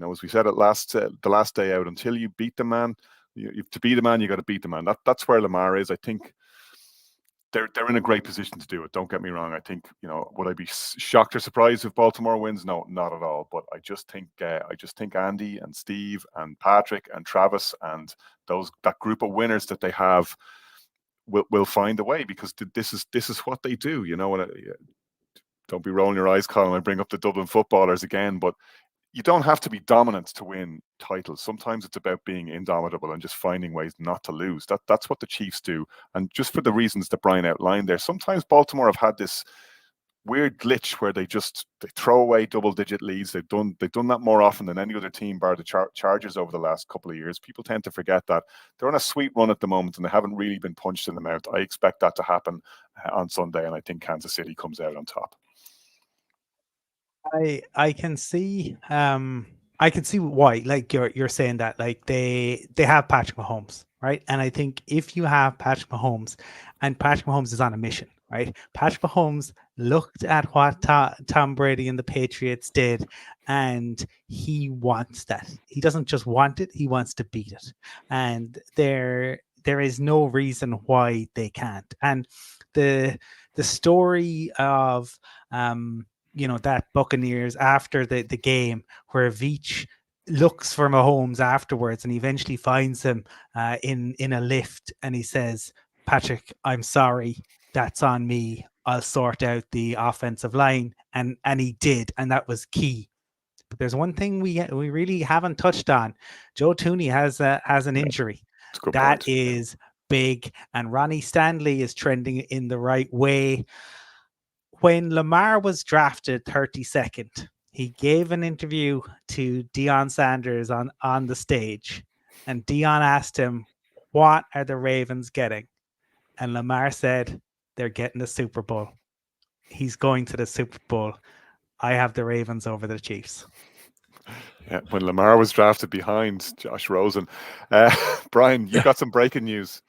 as we said the last day out, until you beat the man, to beat the man, you got to beat the man. That's where Lamar is. I think they're in a great position to do it. Don't get me wrong. I think, would I be shocked or surprised if Baltimore wins? No, not at all. But I just think Andy and Steve and Patrick and Travis and that group of winners that they have will find a way, because this is what they do. Don't be rolling your eyes, Colin. I bring up the Dublin footballers again, but you don't have to be dominant to win titles. Sometimes it's about being indomitable and just finding ways not to lose. That's what the Chiefs do. And just for the reasons that Brian outlined there, sometimes Baltimore have had this weird glitch where they throw away double-digit leads. They've done that more often than any other team, bar the Chargers over the last couple of years. People tend to forget that. They're on a sweet run at the moment, and they haven't really been punched in the mouth. I expect that to happen on Sunday, and I think Kansas City comes out on top. I can see why, like you're saying that, like they have Patrick Mahomes, right? And I think if you have Patrick Mahomes, and Patrick Mahomes is on a mission, right? Patrick Mahomes looked at what Tom Brady and the Patriots did, and he wants that. He doesn't just want it, he wants to beat it. And there is no reason why they can't. And the story of that Buccaneers after the game, where Veach looks for Mahomes afterwards and he eventually finds him in a lift, and he says, Patrick, I'm sorry, that's on me. I'll sort out the offensive line. And he did, and that was key. But there's one thing we really haven't touched on. Joe Thuney has an injury. That is big, and Ronnie Stanley is trending in the right way. When Lamar was drafted 32nd, he gave an interview to Deion Sanders on the stage, and Deion asked him, what are the Ravens getting? And Lamar said, they're getting the Super Bowl. He's going to the Super Bowl. I have the Ravens over the Chiefs. Yeah, when Lamar was drafted behind Josh Rosen. Brian, you got some breaking news.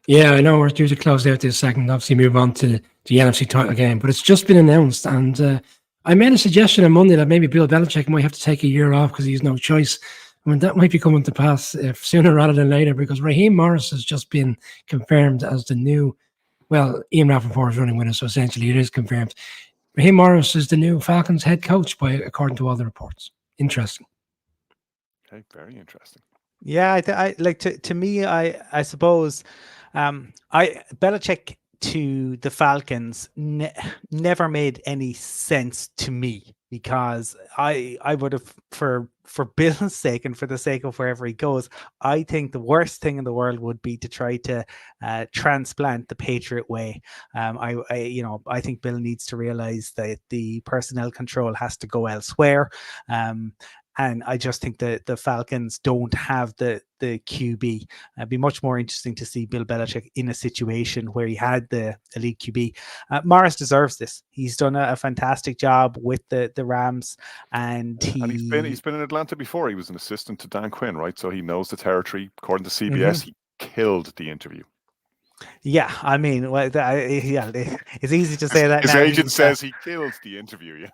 Yeah, I know we're due to close out this segment, obviously move on to the NFC title game, but it's just been announced, and I made a suggestion on Monday that maybe Bill Belichick might have to take a year off because he's no choice. I mean, that might be coming to pass sooner rather than later, because Raheem Morris has just been confirmed as the new, well, Ian Rappaport is running with us, so essentially it is confirmed. Raheem Morris is the new Falcons head coach, according to all the reports. Interesting. Okay, very interesting. Yeah, I like to me, I suppose, Belichick to the Falcons never made any sense to me, because I would have, for Bill's sake and for the sake of wherever he goes, I think the worst thing in the world would be to try to transplant the Patriot way. I think Bill needs to realize that the personnel control has to go elsewhere. And I just think that the Falcons don't have the QB. It'd be much more interesting to see Bill Belichick in a situation where he had the elite QB. Morris deserves this. He's done a fantastic job with the Rams, and he's been in Atlanta before. He was an assistant to Dan Quinn, right? So he knows the territory. According to CBS, he killed the interview. Yeah, I mean, it's easy to say that. His agent says he killed the interview.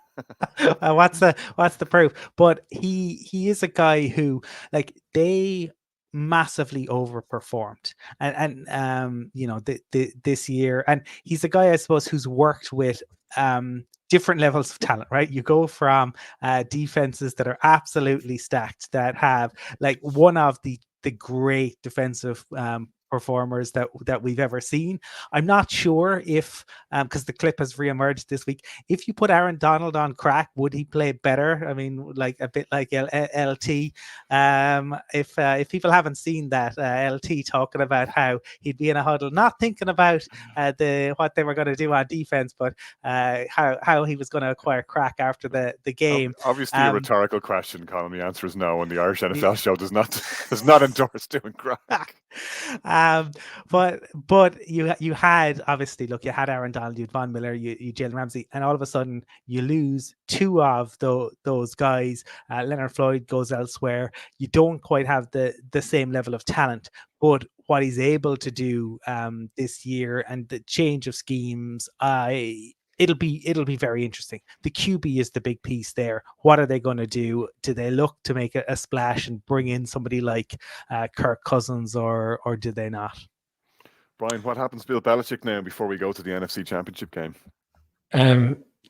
Yeah. What's the proof? But he is a guy who, like, they massively overperformed, and this year, and he's a guy, I suppose, who's worked with different levels of talent, right? You go from defenses that are absolutely stacked, that have like one of the great defensive performers that we've ever seen. I'm not sure if, because the clip has reemerged this week, if you put Aaron Donald on crack, would he play better? I mean, like a bit like LT. If people haven't seen that, LT talking about how he'd be in a huddle, not thinking about what they were going to do on defense, but how he was going to acquire crack after the game. Obviously, a rhetorical question, Colin. The answer is no, and the Irish NFL show does not endorse doing crack. But you had, obviously, look, you had Aaron Donald, you had Von Miller, you Jalen Ramsey, and all of a sudden you lose two of those guys. Leonard Floyd goes elsewhere. You don't quite have the same level of talent, but what he's able to do this year and the change of schemes, it'll be very interesting. The QB is the big piece there. What are they going to do? Do they look to make a splash and bring in somebody like Kirk Cousins, or do they not? Brian, what happens to Bill Belichick now before we go to the NFC Championship game?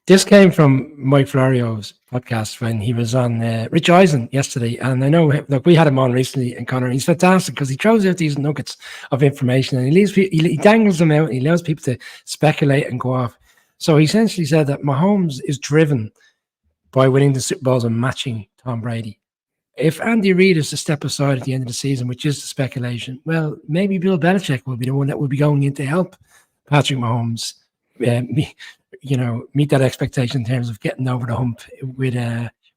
This came from Mike Florio's podcast when he was on Rich Eisen yesterday. And I know, look, we had him on recently, and Connor, he's fantastic because he throws out these nuggets of information and he dangles them out and he allows people to speculate and go off. So he essentially said that Mahomes is driven by winning the Super Bowls and matching Tom Brady. If Andy Reid is to step aside at the end of the season, which is the speculation, well, maybe Bill Belichick will be the one that will be going in to help Patrick Mahomes meet that expectation in terms of getting over the hump with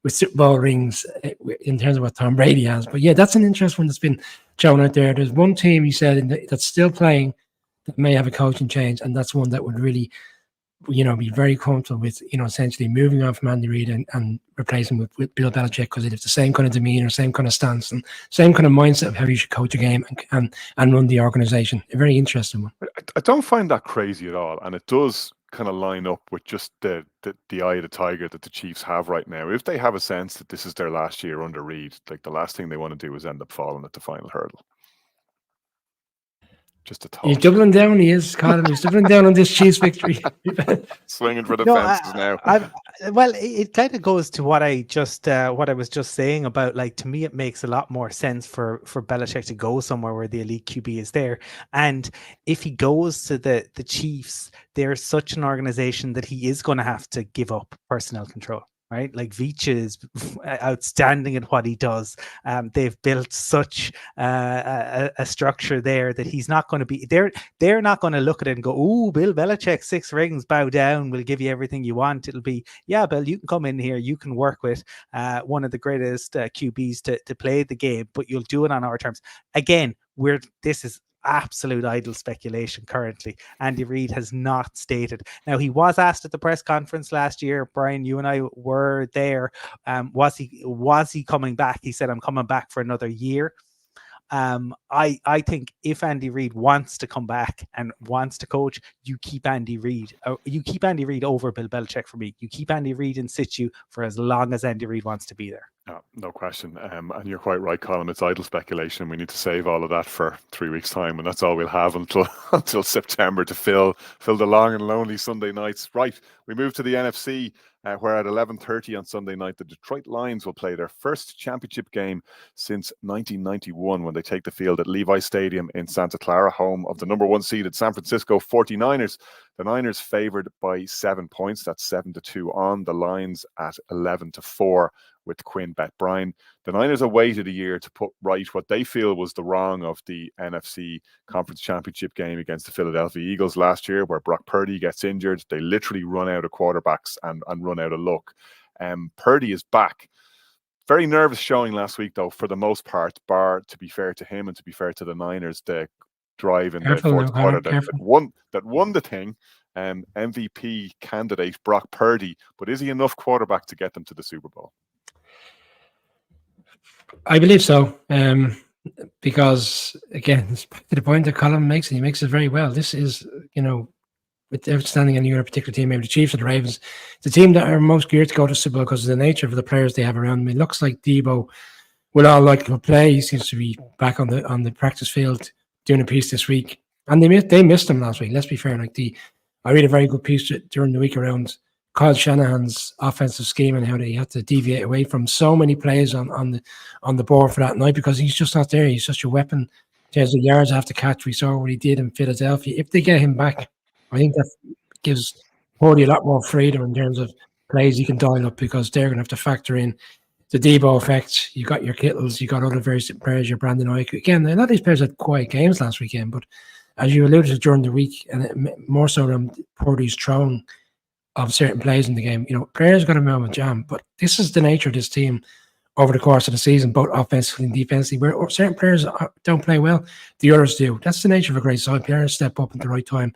Super Bowl rings in terms of what Tom Brady has. But yeah, that's an interesting one that's been thrown out there. There's one team, he said, that's still playing that may have a coaching change, and that's one that would really, be very comfortable with, essentially moving on from Andy Reid and replacing with Bill Belichick, because it has the same kind of demeanor, same kind of stance, and same kind of mindset of how you should coach a game and run the organization. A very interesting one. I don't find that crazy at all, and it does kind of line up with just the eye of the tiger that the Chiefs have right now. If they have a sense that this is their last year under Reid, like the last thing they want to do is end up falling at the final hurdle. Just a thought. He's doubling down. He is, Colin. He's doubling down on this Chiefs victory. Swinging for the fences now. Well, it kind of goes to what I was just saying about, like, to me, it makes a lot more sense for Belichick to go somewhere where the elite QB is there. And if he goes to the Chiefs, they're such an organization that he is going to have to give up personnel control. Right, like Veach is outstanding at what he does. They've built such a structure there that he's not going to be. They're not going to look at it and go, "Oh, Bill Belichick, 6 rings, bow down. We'll give you everything you want." It'll be, "Yeah, Bill, you can come in here. You can work with one of the greatest QBs to play the game, but you'll do it on our terms." Again, this is absolute idle speculation currently. Andy Reid has not stated. Now, he was asked at the press conference last year, Brian, you and I were there, was he coming back? He said, "I'm coming back for another year." I think if Andy Reid wants to come back and wants to coach, you keep Andy Reid. You keep Andy Reid over Bill Belichick for me. You keep Andy Reid in situ for as long as Andy Reid wants to be there. No question. And you're quite right, Colin. It's idle speculation. We need to save all of that for 3 weeks' time, and that's all we'll have until September to fill the long and lonely Sunday nights. Right, we move to the NFC, where at 11:30 on Sunday night, the Detroit Lions will play their first championship game since 1991 when they take the field at Levi Stadium in Santa Clara, home of the number 1 seeded San Francisco 49ers. The Niners favored by 7 points. That's 7-2 on the Lions at 11-4 with Quinn Bet. Brian, the Niners have waited a year to put right what they feel was the wrong of the NFC Conference Championship game against the Philadelphia Eagles last year, where Brock Purdy gets injured. They literally run out of quarterbacks and run out of luck. Purdy is back. Very nervous showing last week, though, for the most part, bar, to be fair to him and to be fair to the Niners, the drive in the fourth quarter that won the thing. MVP candidate Brock Purdy, but is he enough quarterback to get them to the Super Bowl? I believe so, because again, it's back to the point that Colin makes, and he makes it very well. This is, with outstanding in your particular team, maybe the Chiefs or the Ravens, the team that are most geared to go to Super Bowl because of the nature of the players they have around them. It looks like Debo will all like to play. He seems to be back on the practice field doing a piece this week, and they missed him last week. Let's be fair. I read a very good piece during the week around Kyle Shanahan's offensive scheme and how they had to deviate away from so many plays on the board for that night because he's just not there. He's such a weapon in terms of yards after catch. We saw what he did in Philadelphia. If they get him back, I think that gives Purdy a lot more freedom in terms of plays he can dial up because they're going to have to factor in the Debo effect. You got your Kittles, you got other various players, your Brandon Ayuk. Again, a lot of these players had quiet games last weekend, but as you alluded to during the week, and more so than Purdy's throwing of certain plays in the game, players got to move with jam. But this is the nature of this team over the course of the season, both offensively and defensively, where certain players don't play well, the others do. That's the nature of a great side. Players step up at the right time.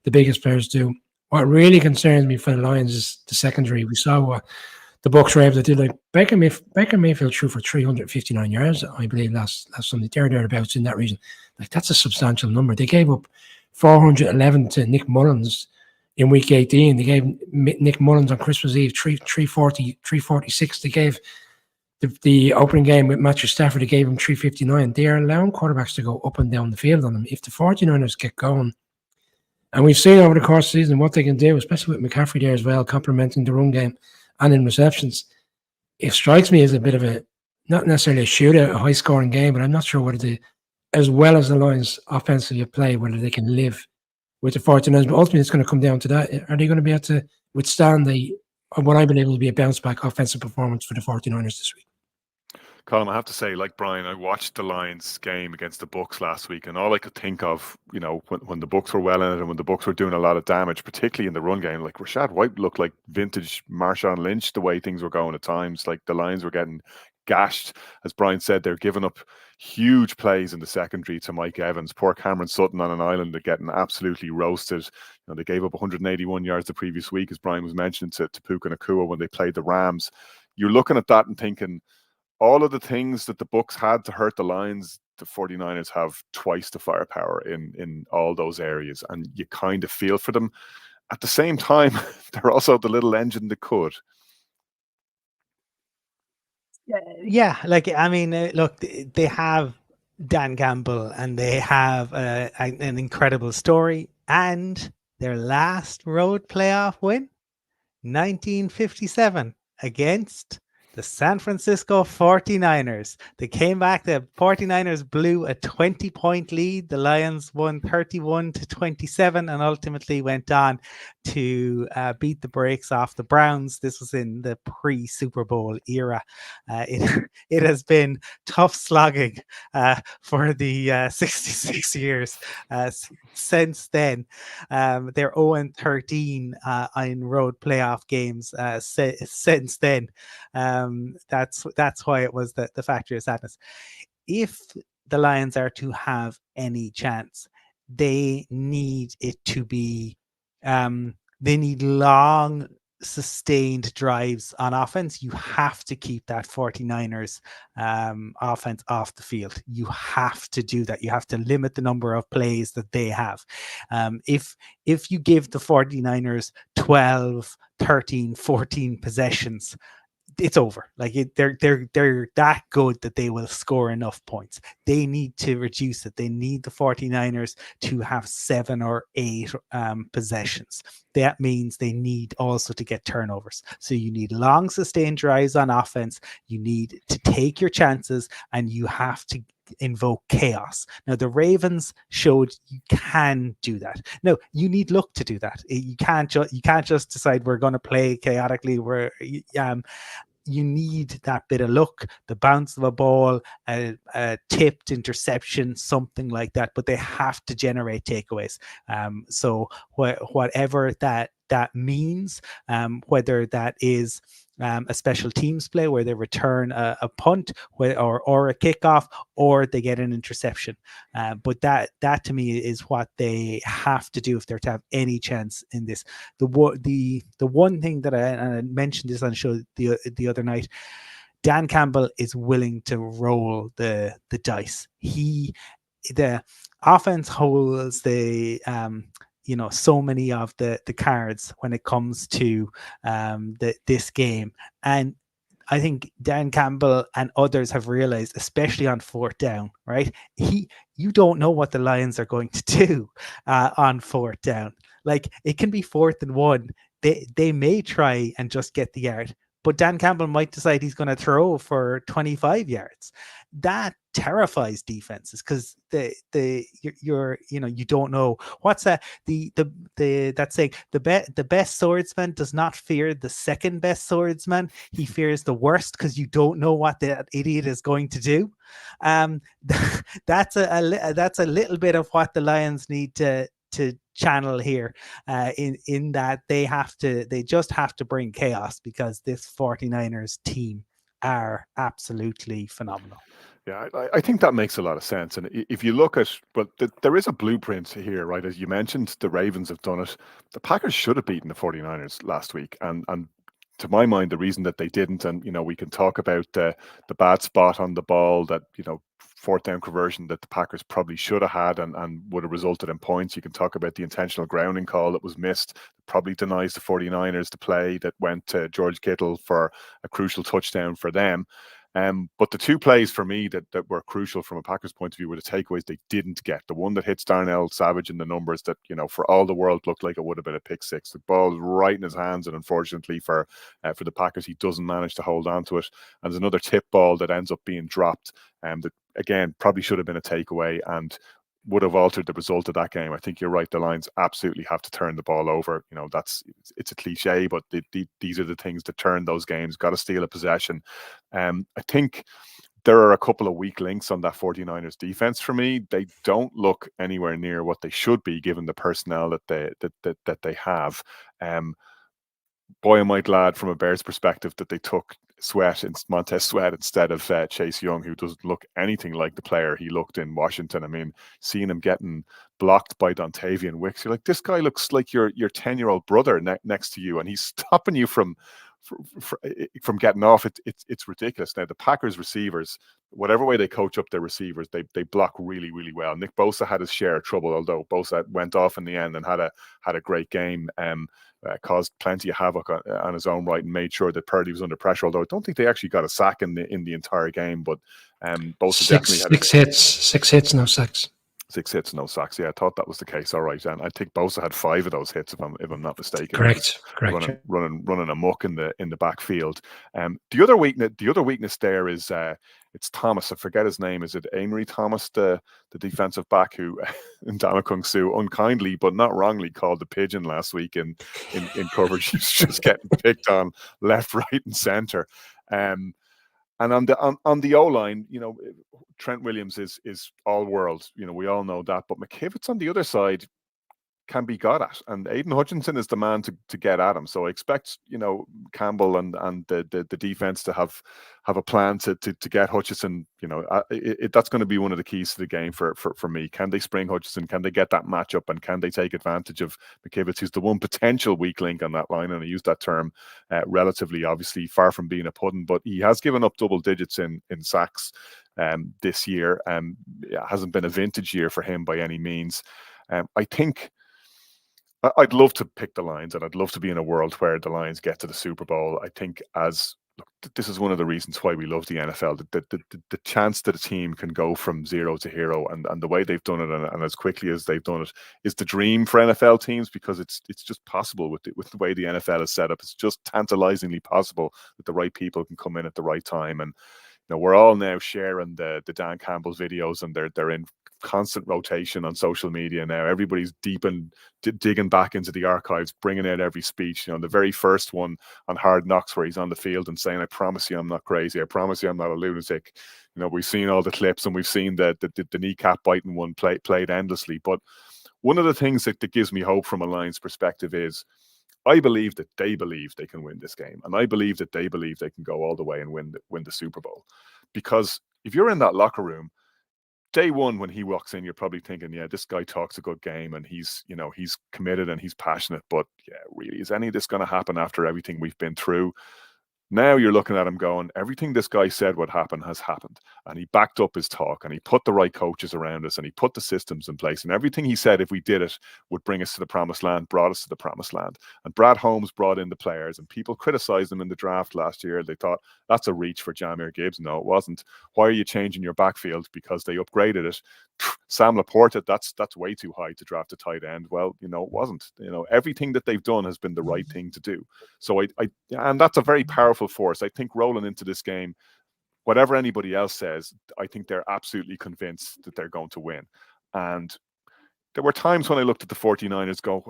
The biggest players do. What really concerns me for the Lions is the secondary. We saw what the Bucs were able to do. Like Baker Mayfield threw for 359 yards, I believe, last Sunday. They're thereabouts in that region. Like that's a substantial number. They gave up 411 to Nick Mullins in week 18. They gave Nick Mullins on Christmas Eve 346. They gave the opening game with Matthew Stafford, they gave him 359. They are allowing quarterbacks to go up and down the field on them. If the 49ers get going, and we've seen over the course of the season what they can do, especially with McCaffrey there as well, complementing the run game and in receptions. It strikes me as a bit of not necessarily a shootout, a high-scoring game, but I'm not sure whether as well as the Lions offensively play, whether they can live with the 49ers. But ultimately, it's going to come down to that. Are they going to be able to withstand what I believe will be a bounce-back offensive performance for the 49ers this week? Colin, I have to say, like Brian, I watched the Lions game against the Bucs last week, and all I could think of, when the Bucs were well in it and when the Bucs were doing a lot of damage, particularly in the run game, like Rashad White looked like vintage Marshawn Lynch the way things were going at times. Like the Lions were getting gashed. As Brian said, they're giving up huge plays in the secondary to Mike Evans. Poor Cameron Sutton on an island, they're getting absolutely roasted. They gave up 181 yards the previous week, as Brian was mentioning, to Puka Nacua when they played the Rams. You're looking at that and thinking, all of the things that the Bucs had to hurt the Lions, the 49ers have twice the firepower in all those areas, and you kind of feel for them. At the same time, they're also the little engine that could. Yeah, look, they have Dan Campbell, and they have an incredible story, and their last road playoff win, 1957, against the San Francisco 49ers. They came back. The 49ers blew a 20-point lead. The Lions won 31-27 and ultimately went on to beat the brakes off the Browns. This was in the pre-Super Bowl era. It has been tough slogging for the 66 years since then. They're 0-13 in road playoff games since then. That's why it was the factor of sadness. If the Lions are to have any chance, they need it to be they need long sustained drives on offense. You have to keep that 49ers offense off the field. You have to do that. You have to limit the number of plays that they have. If you give the 49ers 12, 13, 14 possessions, it's over. Like they're that good that they will score enough points. They need to reduce it. They need the 49ers to have 7 or 8 possessions. That means they need also to get turnovers. So you need long sustained drives on offense. You need to take your chances, and you have to invoke chaos. Now the Ravens showed you can do that. No, you need luck to do that. You can't just decide we're going to play chaotically. You need that bit of luck, the bounce of a ball, a tipped interception, something like that. But they have to generate takeaways. So whatever that means, whether that is a special teams play where they return a punt or a kickoff, or they get an interception. But that to me is what they have to do if they're to have any chance in this. The one thing that I mentioned this on the show the other night, Dan Campbell is willing to roll the dice. The offense holds the so many of the cards when it comes to this game, and I think Dan Campbell and others have realized, especially on fourth down, right? You don't know what the Lions are going to do on fourth down. Like, it can be 4th and 1. They may try and just get the yard, but Dan Campbell might decide he's going to throw for 25 yards. That terrifies defenses, because you don't know what's that. That's saying, the best swordsman does not fear the second best swordsman. He fears the worst, because you don't know what that idiot is going to do. That's a little bit of what the Lions need to channel here, in that they just have to bring chaos, because this 49ers team are absolutely phenomenal. Yeah, I think that makes a lot of sense. And if you look at, well, there is a blueprint here, right? As you mentioned, the Ravens have done it. The Packers should have beaten the 49ers last week. And to my mind, the reason that they didn't, and, we can talk about the bad spot on the ball, that, fourth down conversion that the Packers probably should have had and would have resulted in points. You can talk about the intentional grounding call that was missed, probably denies the 49ers the play that went to George Kittle for a crucial touchdown for them. But the two plays for me that were crucial from a Packers point of view were the takeaways they didn't get. The one that hits Darnell Savage in the numbers that, for all the world looked like it would have been a pick six. The ball's right in his hands, and unfortunately for the Packers, he doesn't manage to hold on to it. And there's another tip ball that ends up being dropped, that, again, probably should have been a takeaway and would have altered the result of that game. I think you're right. The Lions absolutely have to turn the ball over. It's a cliche, but these are the things that turn those games. Got to steal a possession. I think there are a couple of weak links on that 49ers defense for me. They don't look anywhere near what they should be, given the personnel that they have. Boy, am I glad from a Bears perspective that they took Montez Sweat instead of Chase Young, who doesn't look anything like the player he looked in Washington. I mean, seeing him getting blocked by Dontavian Wicks, you're like, this guy looks like your 10-year-old brother next to you, and he's stopping you from getting off. It's ridiculous. Now, the Packers receivers, whatever way they coach up their receivers, they block really, really well. Nick Bosa had his share of trouble, although Bosa went off in the end and had a great game. Caused plenty of havoc on his own right, and made sure that Purdy was under pressure. Although I don't think they actually got a sack in the entire game. But Bosa definitely had six hits, no sacks. 6 hits, no sacks. Yeah, I thought that was the case. All right, and I think Bosa had 5 of those hits, if I'm not mistaken. Correct. Running amok in the backfield. The other weakness there is it's Thomas. I forget his name. Is it Amory Thomas, the defensive back who Ndamukong Suh unkindly but not wrongly called the pigeon last week in coverage? He's just getting picked on left, right, and center. And on the O-line, Trent Williams is all world. We all know that. But McKivitz on the other side can be got at, and Aiden Hutchinson is the man to get at him. So I expect Campbell and the defense to have a plan to get Hutchinson. That's going to be one of the keys to the game for me. Can they spring Hutchinson? Can they get that matchup? And can they take advantage of McKivitz, who's the one potential weak link on that line? And I use that term relatively, obviously far from being a pudding, but he has given up double digits in sacks this year. It hasn't been a vintage year for him by any means. I think I'd love to pick the Lions, and I'd love to be in a world where the Lions get to the Super Bowl. I think this is one of the reasons why we love the NFL. The chance that a team can go from zero to hero, and the way they've done it, and as quickly as they've done it, is the dream for NFL teams, because it's just possible with the way the NFL is set up. It's just tantalizingly possible that the right people can come in at the right time. And we're all now sharing the Dan Campbell videos, and they're in constant rotation on social media now. Everybody's digging back into the archives, bringing out every speech. The very first one on Hard Knocks, where he's on the field and saying, "I promise you, I'm not crazy. I promise you, I'm not a lunatic." We've seen all the clips, and we've seen the kneecap biting one played endlessly. But one of the things that gives me hope from a Lions perspective is, I believe that they believe they can win this game, and I believe that they believe they can go all the way and win the Super Bowl. Because if you're in that locker room, day one when he walks in, you're probably thinking, yeah, this guy talks a good game, and he's committed and he's passionate. But yeah, really, is any of this going to happen after everything we've been through? Now you're looking at him going, everything this guy said would happen has happened. And he backed up his talk, and he put the right coaches around us, and he put the systems in place. And everything he said, if we did it, would bring us to the promised land, brought us to the promised land. And Brad Holmes brought in the players, and people criticized him in the draft last year. They thought, that's a reach for Jahmyr Gibbs. No, it wasn't. Why are you changing your backfield? Because they upgraded it. Sam Laporta, that's way too high to draft a tight end. Well, it wasn't. Everything that they've done has been the right thing to do. So and that's a very powerful force. I think rolling into this game, whatever anybody else says, I think they're absolutely convinced that they're going to win. And there were times when I looked at the 49ers go,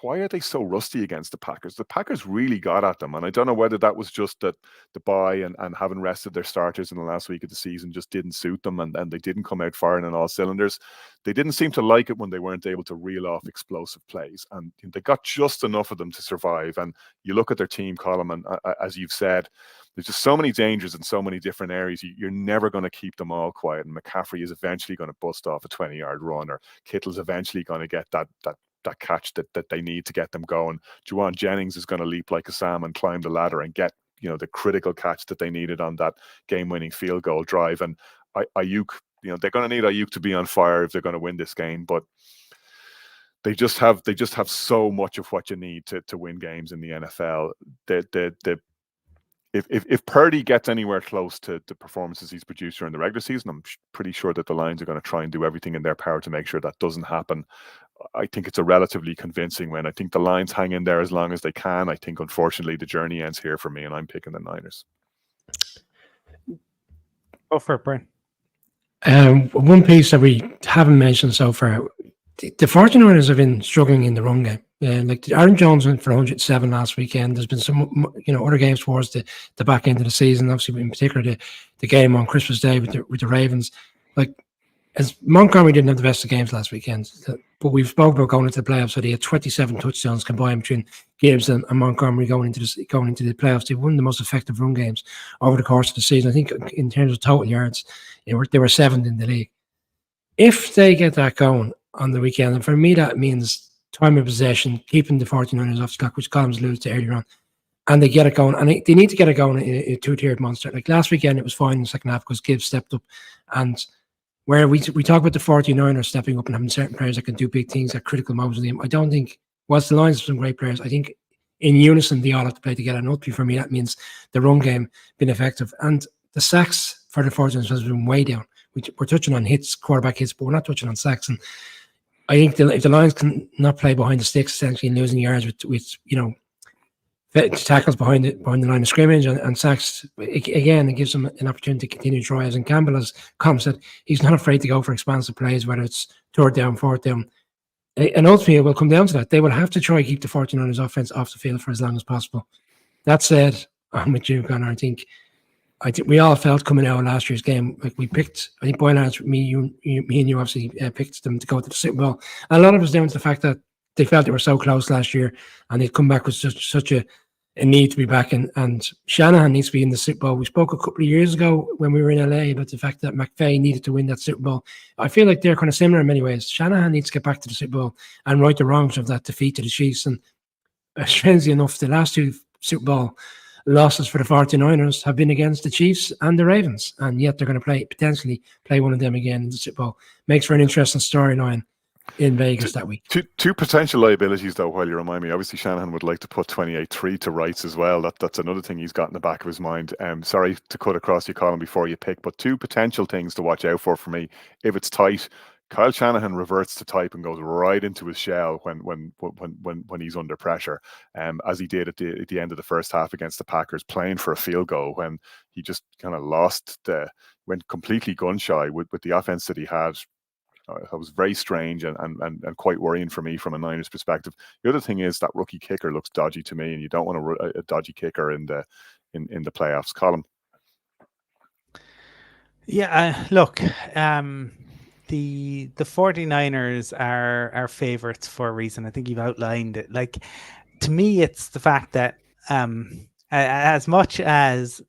why are they so rusty against the Packers? The Packers really got at them. And I don't know whether that was just that the bye and having rested their starters in the last week of the season just didn't suit them, and they didn't come out firing on all cylinders. They didn't seem to like it when they weren't able to reel off explosive plays. And they got just enough of them to survive. And you look at their team column, and as you've said, there's just so many dangers in so many different areas. You're never going to keep them all quiet. And McCaffrey is eventually going to bust off a 20-yard run, or Kittle's eventually going to get that catch that they need to get them going. Juwan Jennings is going to leap like a Sam and climb the ladder and get the critical catch that they needed on that game-winning field goal drive. And Ayuk, they're going to need Ayuk to be on fire if they're going to win this game. But they just have so much of what you need to win games in the NFL. If Purdy gets anywhere close to the performances he's produced during the regular season, I'm pretty sure that the Lions are going to try and do everything in their power to make sure that doesn't happen. I think it's a relatively convincing win. I think the Lions hang in there as long as they can. I think, unfortunately, the journey ends here for me, and I'm picking the Niners. Go for it, Brian. One piece that we haven't mentioned so far, the 49ers have been struggling in the run game. Like Aaron Jones went for 107 last weekend. There's been some, other games towards the back end of the season. Obviously, in particular, the game on Christmas Day with the Ravens. Like, as Montgomery didn't have the best of games last weekend, but we've spoken about going into the playoffs. So they had 27 touchdowns combined between Gibbs and Montgomery going into the playoffs. They won the most effective run games over the course of the season. I think in terms of total yards, they were seventh in the league. If they get that going on the weekend, and for me that means time of possession, keeping the 49ers off the clock, which Collins alluded to earlier on, and they get it going, and they need to get it going in a two-tiered monster. Like last weekend, it was fine in the second half because Gibbs stepped up, and where we talk about the 49ers stepping up and having certain players that can do big things at critical moments of the game, I don't think, whilst the Lions have some great players, I think in unison they all have to play together. And ultimately for me, that means the run game being effective. And the sacks for the 49ers has been way down. We're touching on hits, quarterback hits, but we're not touching on sacks. And I think if the Lions can not play behind the sticks, essentially, and losing yards with tackles behind the line of scrimmage and sacks, again, it gives them an opportunity to continue drives. And Campbell, as Colm said, he's not afraid to go for expansive plays, whether it's third down, fourth down. And ultimately, it will come down to that. They will have to try to keep the 49ers offense off the field for as long as possible. That said, I'm with you, Connor. I think we all felt coming out of last year's game, like we picked, I think Boyle and me and you obviously picked them to go to the Super Bowl. And a lot of it was down to the fact that they felt they were so close last year and they'd come back with such a need to be back. And Shanahan needs to be in the Super Bowl. We spoke a couple of years ago when we were in LA about the fact that McVay needed to win that Super Bowl. I feel like they're kind of similar in many ways. Shanahan needs to get back to the Super Bowl and right the wrongs of that defeat to the Chiefs. And strangely enough, the last two Super Bowl losses for the 49ers have been against the Chiefs and the Ravens, and yet they're going to potentially play one of them again in the Super Bowl. Makes for an interesting storyline in Vegas that week. Two potential liabilities, though, while you remind me. Obviously, Shanahan would like to put 28-3 to rights as well. That's another thing he's got in the back of his mind. Sorry to cut across your column before you pick, but two potential things to watch out for me. If it's tight, Kyle Shanahan reverts to type and goes right into his shell when he's under pressure, as he did at the end of the first half against the Packers, playing for a field goal when he just kind of went completely gun shy with the offense that he had. It was very strange and quite worrying for me from a Niners perspective. The other thing is that rookie kicker looks dodgy to me, and you don't want a dodgy kicker in the playoffs. Colm. Yeah, look, the 49ers are favorites for a reason. I think you've outlined it. Like, to me, it's the fact that as much as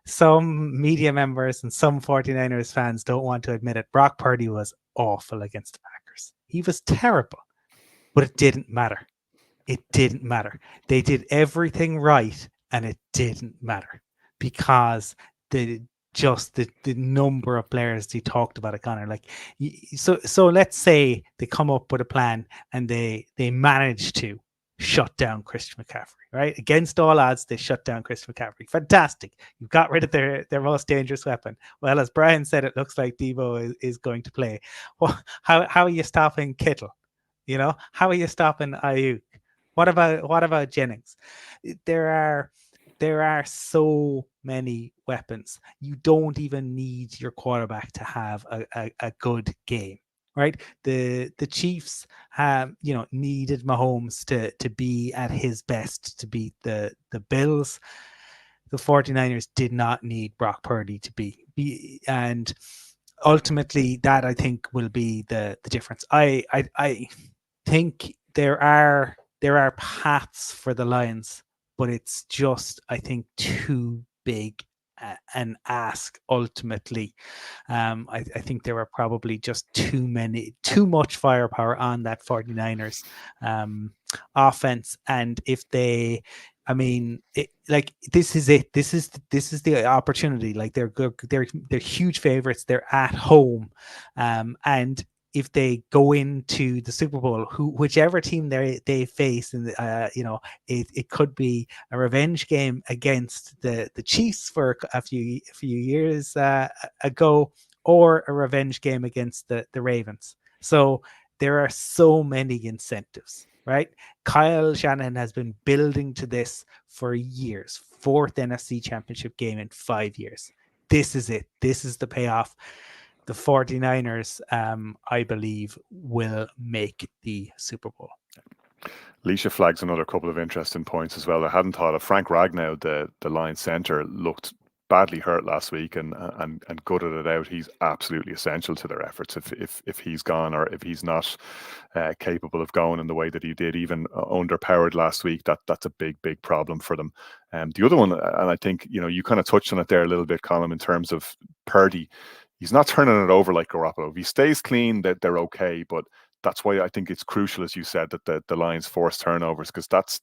some media members and some 49ers fans don't want to admit it, Brock Purdy was awful against the Packers. He was terrible, but it didn't matter. It didn't matter. They did everything right and it didn't matter because the number of players they talked about it, Connor. Like, so let's say they come up with a plan and they manage to shut down Christian McCaffrey, right? Against all odds, they shut down Christian McCaffrey. Fantastic. You've got rid of their most dangerous weapon. Well, as Brian said, it looks like Deebo is going to play. Well, how are you stopping Kittle? You know, how are you stopping Ayuk? What about Jennings? There are so many weapons. You don't even need your quarterback to have a good game. Right, the Chiefs needed Mahomes to be at his best to beat the Bills. The 49ers did not need Brock Purdy to be, and ultimately that I think will be the difference. I think there are paths for the Lions, but it's just, I think, too big an ask ultimately. I think there were probably just too much firepower on that 49ers offense. And if they, I mean, this is it. This is the opportunity. Like, they're good. They're huge favorites. They're at home, and if they go into the Super Bowl, whichever team they face, and it could be a revenge game against the Chiefs for a few years ago, or a revenge game against the Ravens. So there are so many incentives, right? Kyle Shanahan has been building to this for years. 4th NFC Championship game in 5 years. This is it. This is the payoff. The 49ers, I believe, will make the Super Bowl. Leisha flags another couple of interesting points as well. I hadn't thought of Frank Ragnow, the Lions centre, looked badly hurt last week and gutted it out. He's absolutely essential to their efforts. If he's gone, or if he's not capable of going in the way that he did, even underpowered last week, that's a big problem for them. The other one, and I think you kind of touched on it there a little bit, Colin, in terms of Purdy. He's not turning it over like Garoppolo. If he stays clean, that they're okay. But that's why I think it's crucial, as you said, that the Lions force turnovers, because that's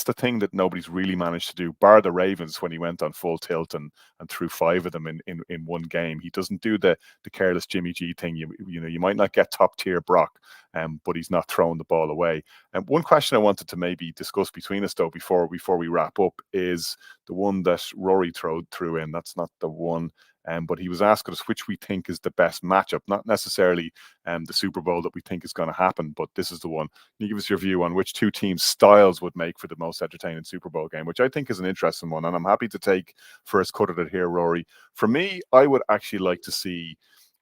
the thing that nobody's really managed to do, bar the Ravens when he went on full tilt and threw 5 of them in one game. He doesn't do the careless Jimmy G thing. You might not get top tier Brock, but he's not throwing the ball away. And one question I wanted to maybe discuss between us though before we wrap up is the one that Rory threw in. That's not the one. But he was asking us which we think is the best matchup, not necessarily the Super Bowl that we think is going to happen, but this is the one. Can you give us your view on which two teams' styles would make for the most entertaining Super Bowl game, which I think is an interesting one, and I'm happy to take first cut at it here, Rory. For me, I would actually like to see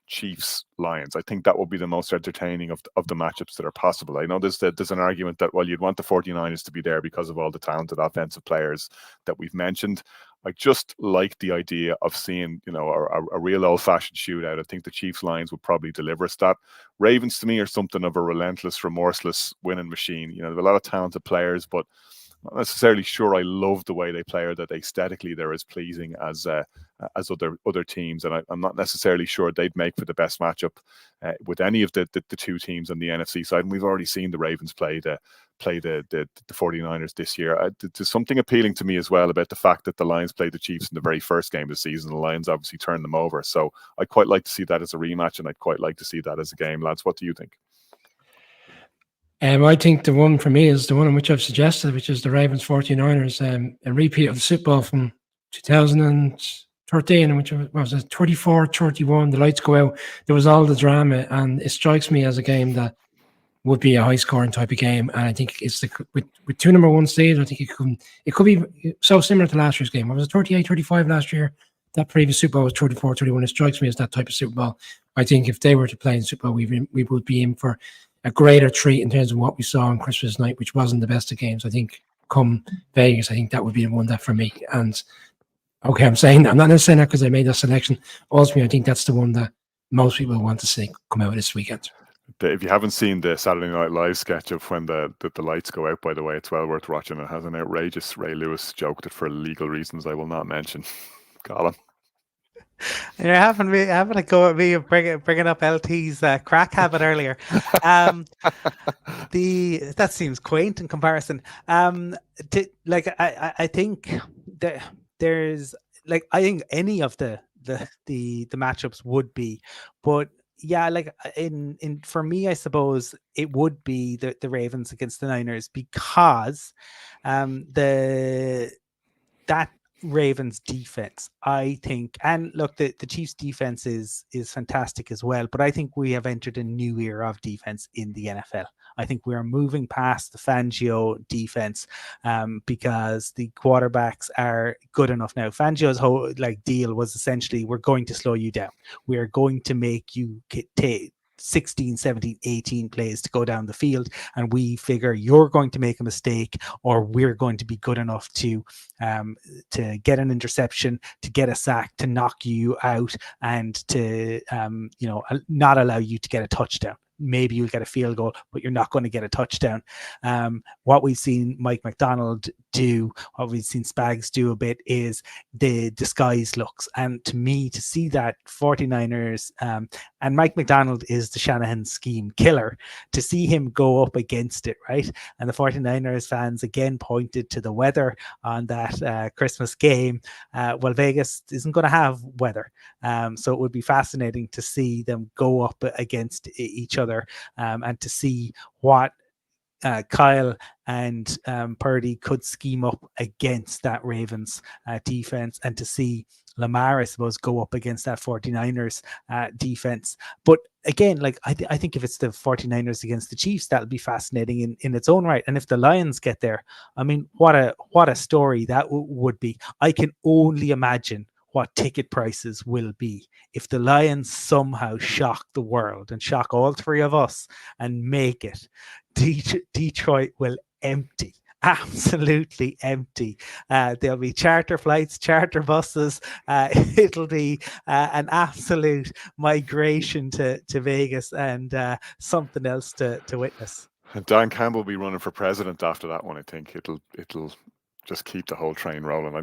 Chiefs Lions. I think that will be the most entertaining of the matchups that are possible. I know there's an argument that, well, you'd want the 49ers to be there because of all the talented offensive players that we've mentioned. I just like the idea of seeing, a real old-fashioned shootout. I think the Chiefs Lions would probably deliver us that. Ravens to me are something of a relentless, remorseless winning machine. There are a lot of talented players, but not necessarily sure I love the way they play, or that aesthetically they're as pleasing as other teams, and I'm not necessarily sure they'd make for the best matchup with any of the two teams on the NFC side. And we've already seen the Ravens play the 49ers this year. There's something appealing to me as well about the fact that the Lions played the Chiefs in the very first game of the season. The Lions obviously turned them over, so I'd quite like to see that as a rematch, and I'd quite like to see that as a game. Lads, what do you think? I think the one for me is the one in which I've suggested, which is the Ravens 49ers, a repeat of the Super Bowl from 2013, in which was a 34-31. The lights go out. There was all the drama, and it strikes me as a game that would be a high-scoring type of game. And I think it's with two number one seeds, I think it could be so similar to last year's game. It was 38-35 last year. That previous Super Bowl was 34-31. It strikes me as that type of Super Bowl. I think if they were to play in Super Bowl, we would be in for a greater treat in terms of what we saw on Christmas night, which wasn't the best of games. I think come Vegas, I think that would be the one that for me. And okay, I'm saying that. I'm not necessarily saying that because I made that selection. Ultimately, I think that's the one that most people want to see come out this weekend. If you haven't seen the Saturday Night Live sketch of when the lights go out, by the way, it's well worth watching. It has an outrageous Ray Lewis joke that, for legal reasons, I will not mention. Colin. You're having a go at me of bringing up LT's crack habit earlier. That seems quaint in comparison. I think there's like, I think any of the matchups would be, but yeah, like in for me, I suppose it would be the Ravens against the Niners, because the that Ravens defense, I think, and look, the Chiefs defense is fantastic as well, but I think we have entered a new era of defense in the NFL. I think we are moving past the Fangio defense, because the quarterbacks are good enough now. Fangio's whole deal was essentially, we're going to slow you down. We are going to make you take 16, 17, 18 plays to go down the field, and we figure you're going to make a mistake, or we're going to be good enough to get an interception, to get a sack, to knock you out, and to not allow you to get a touchdown. Maybe you'll get a field goal, but you're not going to get a touchdown. What we've seen Mike McDonald do, what we've seen Spags do a bit, is the disguise looks. And to me, to see that 49ers, and Mike McDonald is the Shanahan scheme killer, to see him go up against it, right? And the 49ers fans again pointed to the weather on that Christmas game. Well, Vegas isn't going to have weather. So it would be fascinating to see them go up against each other, and to see what Kyle and Purdy could scheme up against that Ravens defense, and to see Lamar, I suppose, go up against that 49ers defense. But again, I think if it's the 49ers against the Chiefs, that'll be fascinating in its own right. And if the Lions get there, I mean, what a story that would be. I can only imagine what ticket prices will be if the Lions somehow shock the world and shock all three of us and make it. Detroit will empty. Absolutely empty. There'll be charter flights, charter buses. It'll be an absolute migration to Vegas, and something else to witness. And Dan Campbell will be running for president after that one. I think it'll just keep the whole train rolling.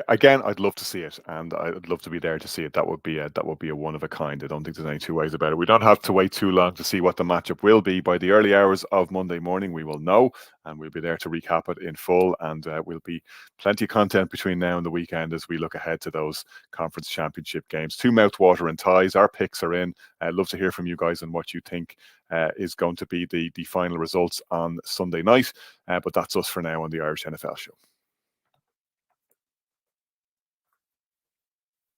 Again, I'd love to see it, and I'd love to be there to see it. That would be a one of a kind. I don't think there's any two ways about it. We don't have to wait too long to see what the matchup will be. By the early hours of Monday morning, we will know, and we'll be there to recap it in full. And will be plenty of content between now and the weekend as we look ahead to those conference championship games. Two mouthwatering ties. Our picks are in. I'd love to hear from you guys on what you think is going to be the final results on Sunday night. But that's us for now on the Irish NFL Show.